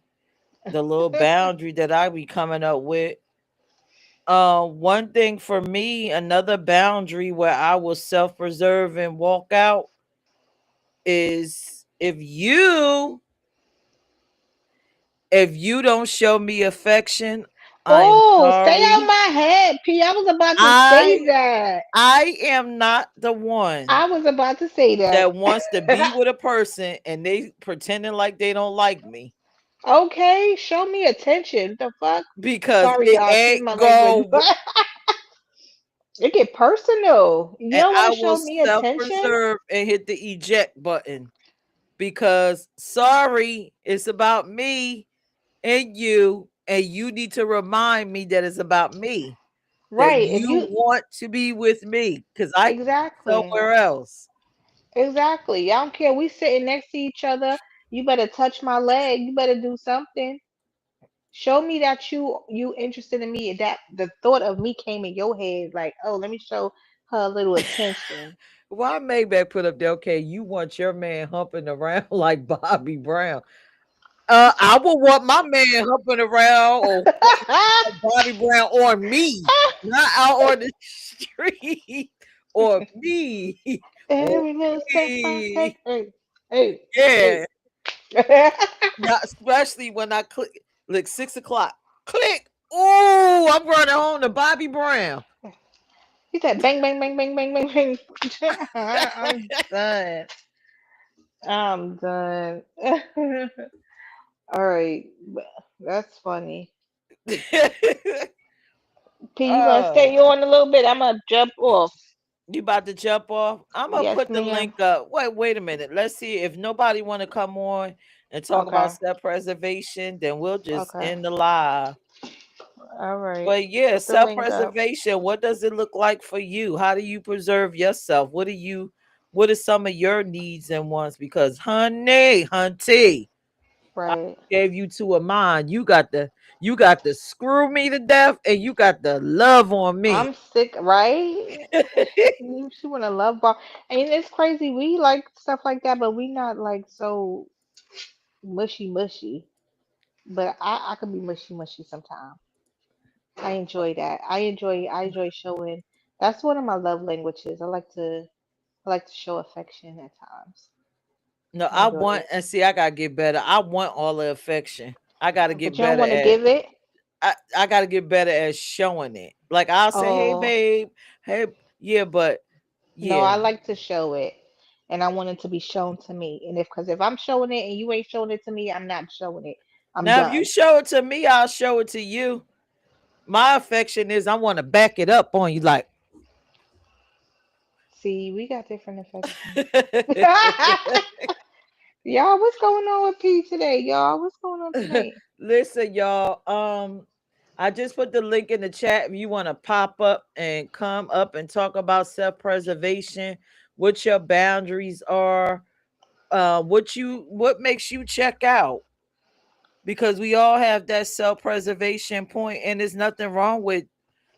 the little boundary that I be coming up with. One thing for me, another boundary where I will self-preserve and walk out is if you don't show me affection, I am Oh, stay out sorry. my head, P. I was about to say I that. I am not the one I was about to say that. that wants to be with a person and they pretending like they don't like me Okay, show me attention. The fuck? because Sorry, it y'all. Excuse my ain't language. go. It get personal. You And don't want I to will show me attention? self-preserve and hit the eject button because sorry, it's about me and you need to remind me that it's about me, that Right. If you you want to be with me because I can be exactly. somewhere else. Exactly. I don't care. We sitting next to each other. You better touch my leg. You better do something. Show me that you interested in me. That the thought of me came in your head. Like, oh, let me show her a little attention. Why Maybach put up there, okay, you want your man humping around like Bobby Brown. I would want my man humping around or like Bobby Brown or me, not out on the street or me. Or Every little step I take. me. Hey, hey, hey. Yeah. Not especially when I click like 6 o'clock. Click. Oh, I'm running home to Bobby Brown. He said, bang, bang, bang, bang, bang, bang, bang. I'm done. I'm done. All right, that's funny. P, you gonna Oh, stay on a little bit? I'm gonna jump off. you about to jump off? I'm gonna Yes, put the ma'am. link up. Wait a minute. Let's see if nobody want to come on and talk about Okay. self-preservation, then we'll just Okay. end the live. All right. But yeah, Put the link up. self-preservation, what does it look like for you? How do you preserve yourself? What are some of your needs and wants? Because hunty, I Right. gave you two of mine. You got to screw me to death and you got to love on me. I'm sick, right? She wanna love bomb. And it's crazy. We like stuff like that, but we not like so mushy mushy. But I could be mushy mushy sometimes. I enjoy that. I enjoy showing. That's one of my love languages. I like to show affection at times. No, I I enjoy want it. and see I gotta get better. I want all the affection. I gotta But get you don't better want to at give it. I gotta get better at showing it. Like I'll say, hey Oh, babe, hey, yeah, but no, yeah. I like to show it. And I want it to be shown to me. And if I'm showing it and you ain't showing it to me, I'm not showing it. I'm Now if you done. show it to me, I'll show it to you. My affection is I want to back it up on you, like See, we got different affections. Y'all, what's going on with P today? Y'all, what's going on tonight? Listen, y'all. I just put the link in the chat. If you want to pop up and come up and talk about self-preservation, what your boundaries are, what makes you check out, because we all have that self-preservation point, and there's nothing wrong with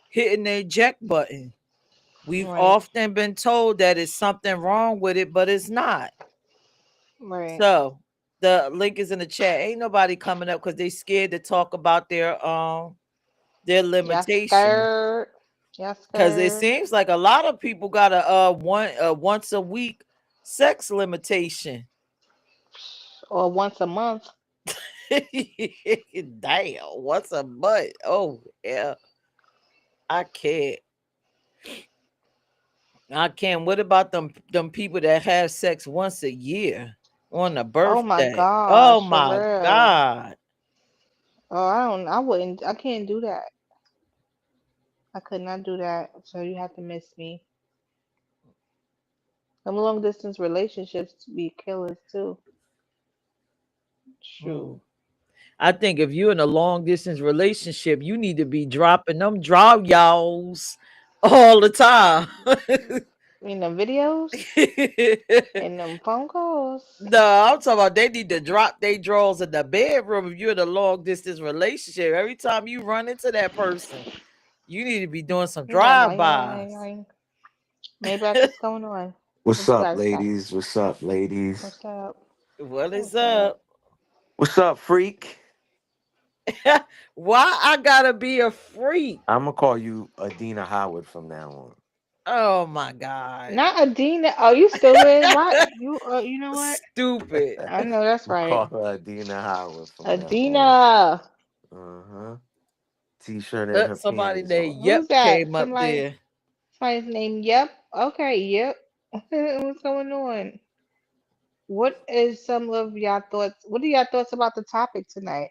hitting the eject button. We've Right, often been told that it's something wrong with it, but it's not. right. So the link is in the chat. Ain't nobody coming up because they scared to talk about their Y'all limitations. scared? Y'all Because it scared? seems like a lot of people got a once a week sex limitation. Or once a month? Damn, what's a butt? Oh yeah, I can't. I can't. What about them people that have sex once a year on a Oh my birthday? Oh gosh, for my real. god. Oh, I wouldn't, I can't do that. I could not do that. So you have to miss me. Some long distance relationships be killers too. Hmm. Shoot. I think if you're in a long distance relationship, you need to be dropping them draw y'alls all the time. In the videos and them phone calls. No, I'm talking about they need to drop their drawers in the bedroom if you're in a long distance relationship. Every time you run into that person, you need to be doing some You got my drive-bys. maybe that's what's going on. What's What you up, guys got? ladies? What's up, ladies? What's up? What is What's up? up? What's up, freak? Why I gotta be a freak? I'm gonna call you Adina Howard from now Oh my god. Not Adina. Oh, you still is? Why you you know what? Stupid. on. I know that's I'm gonna right. call her Adina Howard from now on. Adina. Uh-huh. T-shirt and her Somebody panties named on. Who's Yep that? came up there. Somebody's name. Yep. Okay, yep. What's going on? What is some of y'all thoughts? What are y'all thoughts about the topic tonight?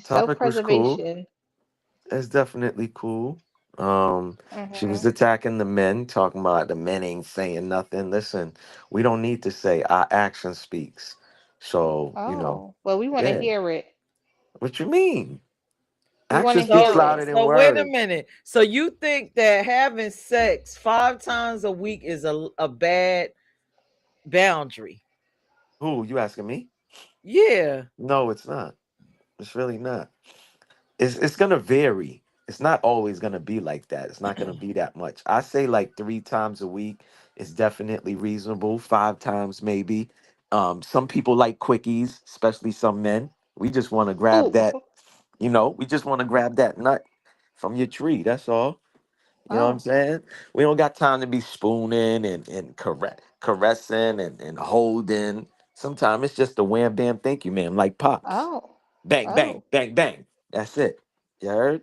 Topic was cool. Self-preservation. It's definitely cool. Um, she was Mm-hmm. attacking the men, talking about the men ain't saying nothing. Listen, we don't need to say our action speaks. So, Oh, well, we want to yeah. hear it. What you mean? We want Action to speaks hear So it. louder than so wait a words. minute. So you think that having sex 5 times a week is a bad boundary? Who, you asking me? Yeah. No, it's not. It's really not. It's gonna vary. It's not always gonna be like that. It's not gonna be that much. I say like 3 times a week is definitely reasonable. 5 times maybe. Some people like quickies, especially some men. We just want to grab Who? that, we just want to grab that nut from your tree. That's all. You know what I'm Oh, saying? We don't got time to be spooning and caressing and holding. Sometimes it's just a wham bam thank you, ma'am, like pops. oh, Bang, bang, oh. bang, bang. That's it. You heard?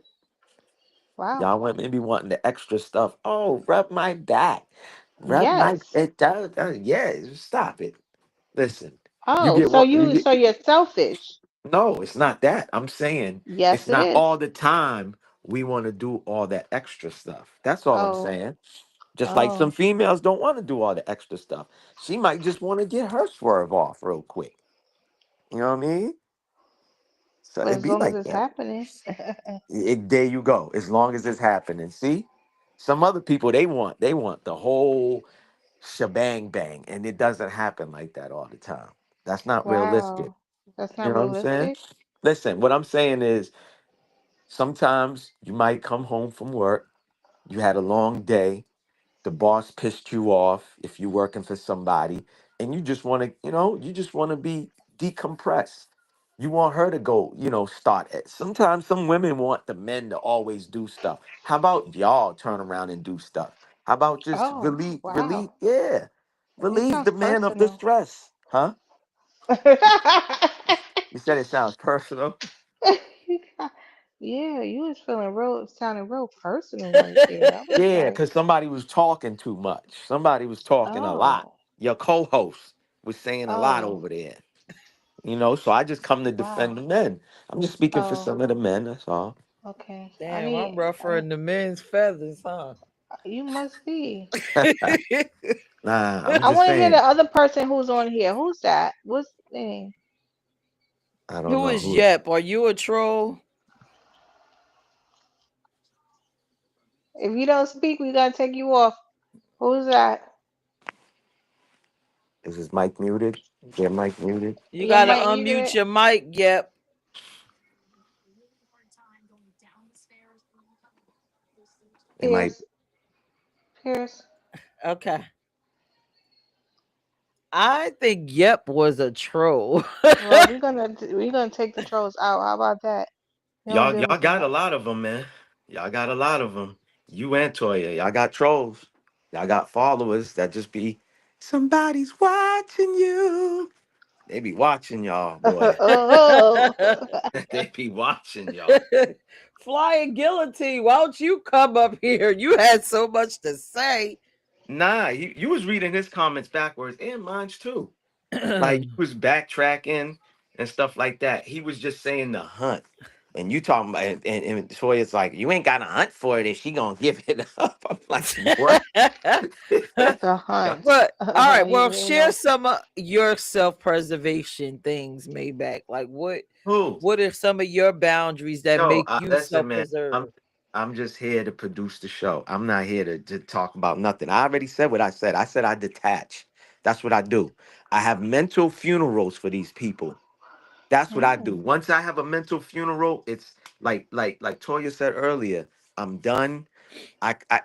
Wow. Y'all women be wanting the extra stuff. Oh, rub my back. Rub my Yes. it does. Yeah, stop it. Listen, you Oh, get so what you you get. so you're selfish. No, it's not that. I'm saying it's Yes, it not is. all the time we want to do all that extra stuff. That's all I'm Oh, saying. Just like some oh. females don't want to do all the extra stuff. She might just want to get her swerve off real quick. You know what I mean? So Well, it as be long as like it's that. happening. There you go. As long as it's happening. See, some other people they want the whole shebang bang, and it doesn't happen like that all the time. That's not realistic. Wow. That's You not know what I'm saying? realistic. Listen, what I'm saying is sometimes you might come home from work, you had a long day, the boss pissed you off if you're working for somebody, and you just want to, you just want to be decompressed. You want her to go, start it. Sometimes some women want the men to always do stuff. How about y'all turn around and do stuff? How about just Oh, wow. yeah, It relieve sounds the man of the personal. stress, huh? You said it sounds personal. Yeah, you was feeling real, sounding real personal right there. I was Yeah, like, because somebody was talking too much. Somebody was talking a lot. oh, Your co-host was saying a lot oh, over there. So I just come to defend wow. the men. I'm just speaking for Oh, some of the men. That's all. okay. Damn, I'm rougher I in the men's feathers, huh? You must be. Nah, I'm I just want to hear the saying. other person who's on here. Who's that? What's the name? I don't Who know is who. Yep? Are you a troll? If you don't speak, we gotta take you off. Who's that? Is his mic muted? Is their mic muted? You Your gotta mic unmute muted. your mic. Yep. They might. Pierce. Pierce. Okay. I think Yep was a troll. Well, we're gonna take the trolls out. How about that? We don't deal Y'all with got a that. lot of them, man. Y'all got a lot of them. You and Toya, y'all got trolls. Y'all got followers that just be somebody's watching you. They be watching y'all, boy. Oh. They be watching y'all. Flying guillotine. Why don't you come up here? You had so much to say. Nah, you was reading his comments backwards and mine too. Like he was backtracking and stuff like that. He was just saying the hunt. And you talking about and Toya's like, you ain't got to hunt for it if she gonna give it up. I'm like, what? The hunt. But all right, well, You ain't share no. some of your self-preservation things, Maybach. Like Who? what are some of your boundaries that No, make you listen, man. self-preserve? I'm just here to produce the show. I'm not here to talk about nothing. I already said what I said. I said I detach. That's what I do. I have mental funerals for these people. That's what I do. Mm. Once I have a mental funeral, it's like Toya said earlier. I'm done.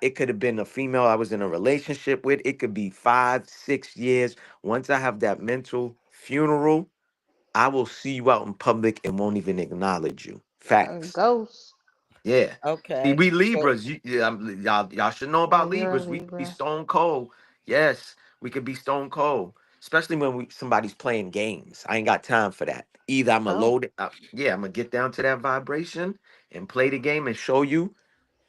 It could have been a female I was in a relationship with. It could be 5, 6 years. Once I have that mental funeral, I will see you out in public and won't even acknowledge you. Facts. Ghost. Yeah. See, Okay. we So Libras, y'all should know Yeah, about you're a Libras. We could be Libra. stone cold. Yes, we could be stone cold, especially when somebody's playing games. I ain't got time for that. Either I'm a Oh, load, yeah, I'm gonna get down to that vibration and play the game and show you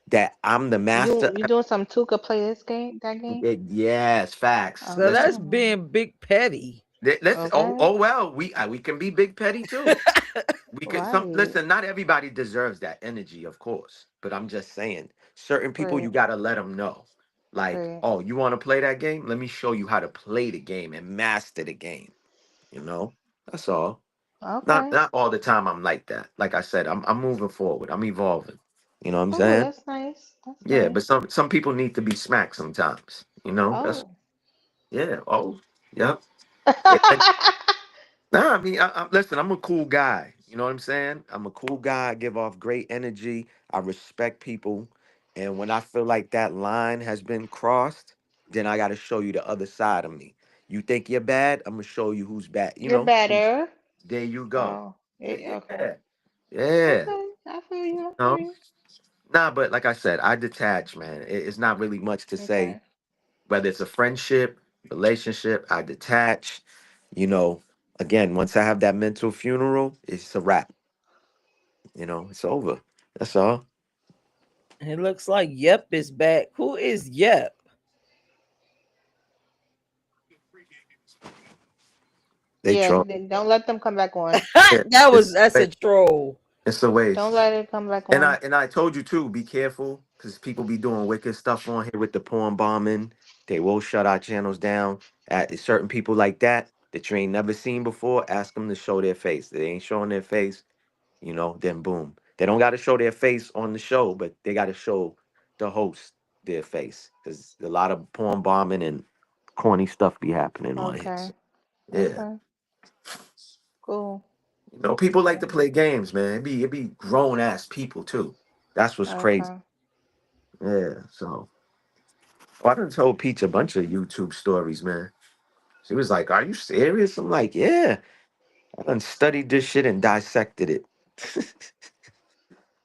that I'm the you master. you doing some Tuka play this game? That game? Yes, facts. Listen, that's Oh, being big petty. let's. Oh, okay. oh well, we can be big petty too. We could some Right. listen. Not everybody deserves that energy, of course. But I'm just saying, certain people you Right. gotta let them know. Like, Right. oh, you want to play that game? Let me show you how to play the game and master the game. You know, that's all. Okay. Not all the time. I'm like that. Like I said, I'm moving forward. I'm evolving. You know what I'm Cool. saying? That's nice. That's Yeah. But nice. some people need to be smacked sometimes. You know. That's Oh. yeah. Oh, yep. Nah, I mean, listen, I'm a cool guy. You know what I'm saying? I'm a cool guy. I give off great energy. I respect people. And when I feel like that line has been crossed, then I got to show you the other side of me. You think you're bad? I'm going to show you who's bad. You're better. There you go. Oh. Yeah, Okay. yeah. Yeah. Okay. I feel you. I feel No? you. Nah, but like I said, I detach, man. It's not really much to say. Okay. Whether it's a friendship, relationship, I detach. You know, again, once I have that mental funeral, it's a wrap. It's over. That's all. It looks like Yep is back. Who is Yep? They Yeah. troll. Don't let them come back on. Yeah, That's a troll. it's a Don't waste. let it come back And on. I told you too, be careful because people be doing wicked stuff on here with the porn bombing. They will shut our channels down. At certain people like that you ain't never seen before, ask them to show their face. They ain't showing their face, then boom. They don't got to show their face on the show, but they got to show the host their face because a lot of porn bombing and corny stuff be happening on here. Okay. So, yeah. Okay. Cool. People like Okay. to play games, man. It be grown ass people too. That's what's crazy. Okay. Yeah. So I done told Peach a bunch of YouTube stories, man. She was like, "Are you serious?" I'm like, "Yeah." I done studied this shit and dissected it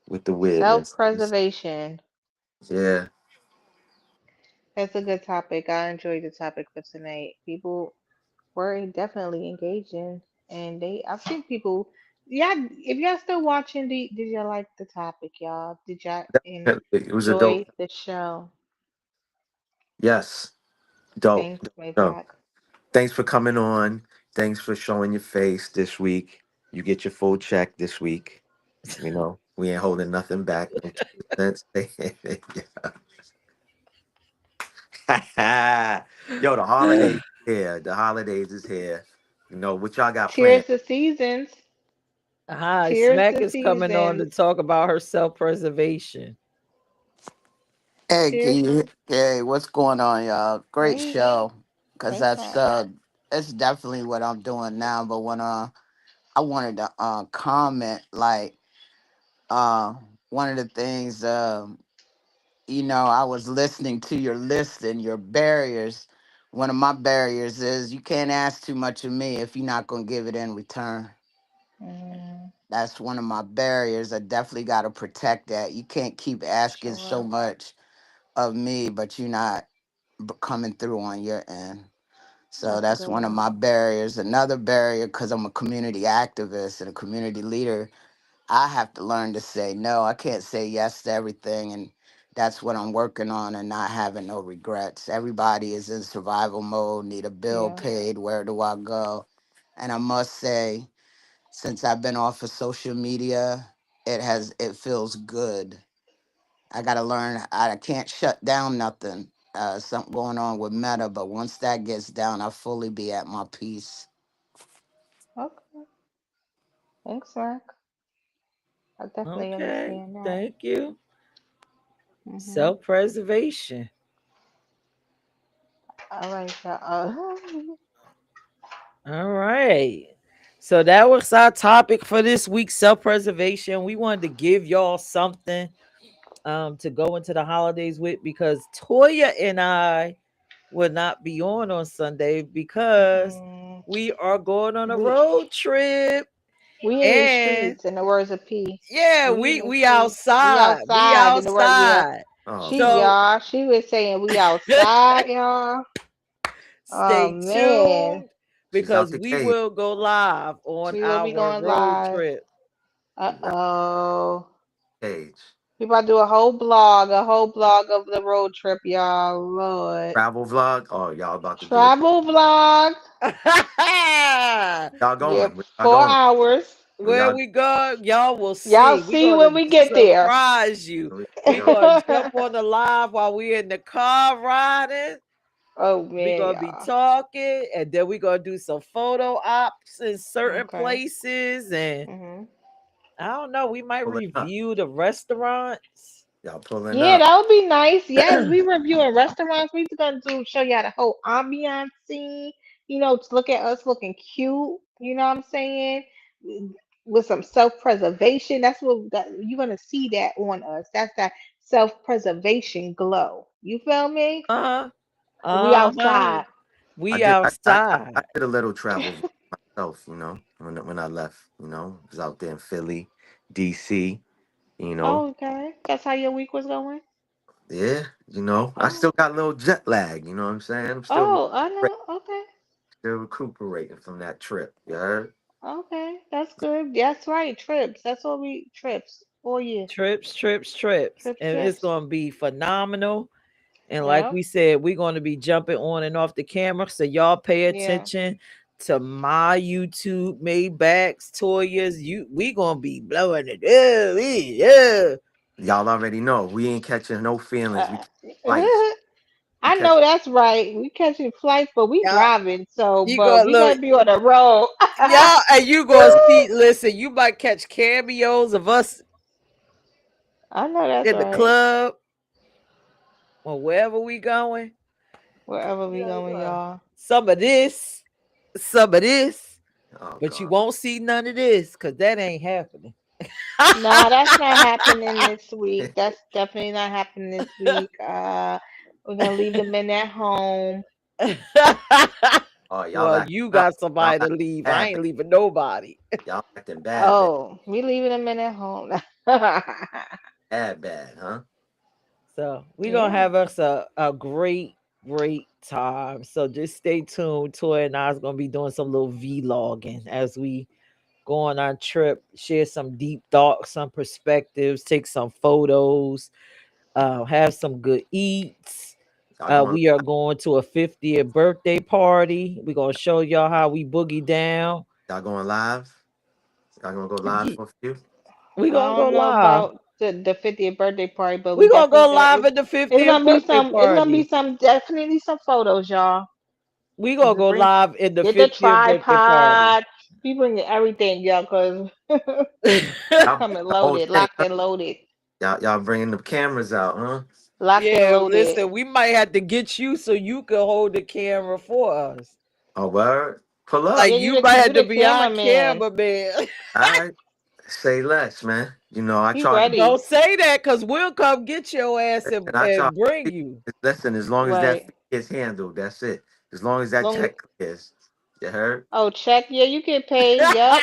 with the weirdness. Self-preservation. Yeah. That's a good topic. I enjoyed the topic for tonight. People were definitely engaging, and I've seen people. Yeah, if y'all still watching, did y'all like the topic, y'all? Did y'all It was a dope. enjoy the show? Yes. Dope. Thanks, Dope. Maybach. Thanks for coming on. Thanks for showing your face this week. You get your full check this week. We ain't holding nothing back. No 2 cents. Yo, the holidays here. The holidays is here. You know what y'all got Cheers planned? to seasons. Hi, Cheers Smack to is coming on to seasons. talk about her self-preservation. Hey, Cheers. hey, what's going on, y'all? Great Hey, show, cause thanks, that's man. that's definitely what I'm doing now. But when I wanted to comment, like uh one of the things I was listening to your list and your barriers. One of my barriers is you can't ask too much of me if you're not gonna give it in return. Mm, That's one of my barriers. I definitely got to protect that. You can't keep asking so sure. much of me, but you're not coming through on your end. So That's a that's good one of one. my barriers. Another barrier, because I'm a community activist and a community leader, I have to learn to say no. I can't say yes to everything. And that's what I'm working on and not having no regrets. Everybody is in survival mode, need a bill Yeah. paid. Where do I go? And I must say, since I've been off of social media, it feels good. I gotta learn. I can't shut down nothing. Something going on with Meta, but once that gets down, I'll fully be at my peace. Okay. Thanks, Mark. I definitely Okay, understand that. thank you. Hmm. Self-preservation. I like that. All right. So that was our topic for this week, self-preservation. We wanted to give y'all something to go into the holidays with because Toya and I will not be on Sunday because mm, we are going on a we road trip. we in these And streets, in the words of P. yeah, We in we these we streets. We outside. We outside in the word. Yeah. outside. Oh She God. So y'all. She was saying we outside, y'all. Oh stay man. tuned She's out because the we cave. will go live on We will be our going road live. trip. She's out Uh-oh. the cage. We about to do a whole blog of the road trip, y'all. Lord. Travel vlog. Oh, y'all about to do it. Travel vlog. Y'all Yeah, going? Where y'all four going? hours. Where Where y'all? we go, y'all will Y'all see. We're see gonna when we get there. surprise you. Where We're y'all? gonna jump on the live while we're in the car riding. Oh We're man, gonna be y'all. talking, and then we're gonna do some photo ops in certain Okay. places. And Hmm. I don't know, we might Pulling up. review the restaurants. Y'all pulling Yeah, up. that would be nice. Yes, we reviewing restaurants. We gonna do show y'all the whole ambiance scene. To look at us looking cute. You know what I'm saying? With some self-preservation. That's what you're gonna see that on us. That's that self-preservation glow. You feel me? Uh-huh. We Uh-huh. outside. We outside. I did a little travel vlog myself. When I left. Was out there in Philly, DC. You know, Oh, okay. That's how your week was going. yeah. I Oh, still got a little jet lag. You know what I'm saying? I'm still oh, I know. Okay. recuperating from that trip. You heard? Okay, that's good. That's right. Trips. That's what we trips. Oh yeah. Trips, trips, trips. Trips, And it's trips. gonna be phenomenal. And like Yep. we said, we're going to be jumping on and off the camera. So y'all pay Yeah. attention to my YouTube, Maybach's, Toya's. We gonna be blowing it. Yeah. Y'all already know we ain't catching no feelings. We Uh, catch flights. We I catch know that's right. We catching flights, but we Y'all, driving. So, you but gonna we look, gonna be on the road. y'all, and you gonna see, listen, you might catch cameos of us I know that's in the right. club or wherever we going. Wherever we Yeah, going, y'all. some of this, some of this, Oh but you God. won't see none of this because that ain't happening. Nah, that's not happening this week. That's definitely not happening this week. We're gonna leave the men at home. Oh, y'all Well, acting you up. got Y'all somebody to acting leave. I bad, ain't bad. leaving nobody. Y'all acting bad, bad, Oh, we leaving the men at home. bad, bad, huh? So we're gonna Yeah. have us a great time. So just stay tuned. Toy and I is gonna be doing some little vlogging as we go on our trip, share some deep thoughts, some perspectives, take some photos, have some good eats. Y'all going, We are going to a 50th birthday party. We're gonna show y'all how we boogie down. y'all going live? Y'all gonna go live Ye- for a few? We I gonna go don't know live. about. the 50th birthday party, but we We gonna definitely go go. live at the It's 50th gonna be birthday some. It's gonna be party. some. Definitely some photos, y'all. We gonna go Bring live in the get the 50th birthday party. tripod. We bringing everything, y'all, cause Y'all coming the whole loaded, thing, locked huh? and loaded, Y'all bringing the cameras out, huh? locked and Yeah, loaded. listen, we might have to get you so you can hold the camera for us. Oh, word. Pull Like Yeah, up. you might you have to the be our cameraman. cameraman. All right. Say less, man. You know, I He charge Don't ready, say that because we'll come get your ass and I charge and bring you. listen, as long as that right? fee is handled, that's it. As long as that Long. check clears. You heard? Oh, check. Yeah, you get paid. Yep,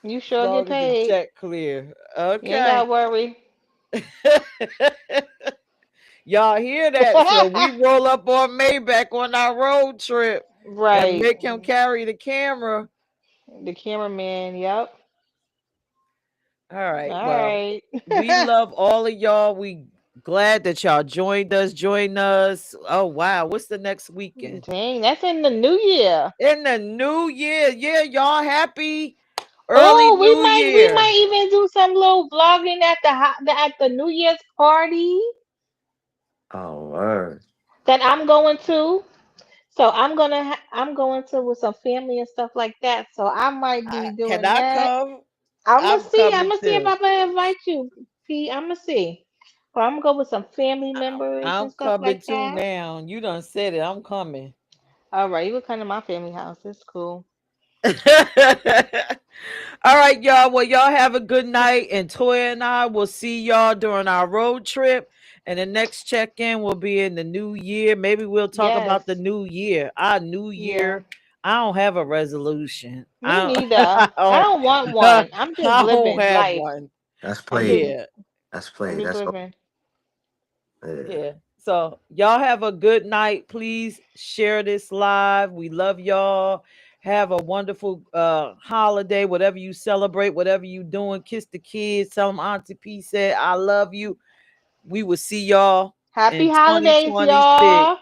you As sure get long as the paid. check clear. You ain't Okay. gotta worry. Y'all hear that? So we roll up on Maybach on our road trip and Right. make him carry the camera. The cameraman. Yep. All All right. Well, right. we love all of y'all. We glad that y'all joined us. Join us. Oh wow. What's the next weekend? Dang, that's in the new year. In the new year. Yeah, y'all happy early Oh, new we year. might even do some little vlogging at at the New Year's party Oh, word. that I'm going to. So I'm going to with some family and stuff like that. So I might be Can doing I that. come? I'm gonna I'm see. I'm coming gonna see if too. I'm gonna invite you, P. I'm gonna see. But I'm gonna go with some family members and I'm stuff coming like too that. now. You done said it. I'm coming. All right, you can come to my family house. It's cool. All right, y'all. Well, y'all have a good night. And Toya and I will see y'all during our road trip. And the next check in will be in the new year. Maybe we'll talk Yes. about the new year. Our new Yeah. year. I don't have a resolution. Me I neither. I don't, don't want one. I'm just I don't living have life. one. That's I'm just played. Yeah. That's I'm played. just That's all. living. Yeah. Yeah. So y'all have a good night. Please share this live. We love y'all. Have a wonderful holiday, whatever you celebrate, whatever you doing. Kiss the kids. Tell them Auntie P said I love you. We will see y'all Happy in holidays, 2026. y'all.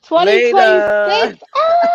2026. Later. Ah!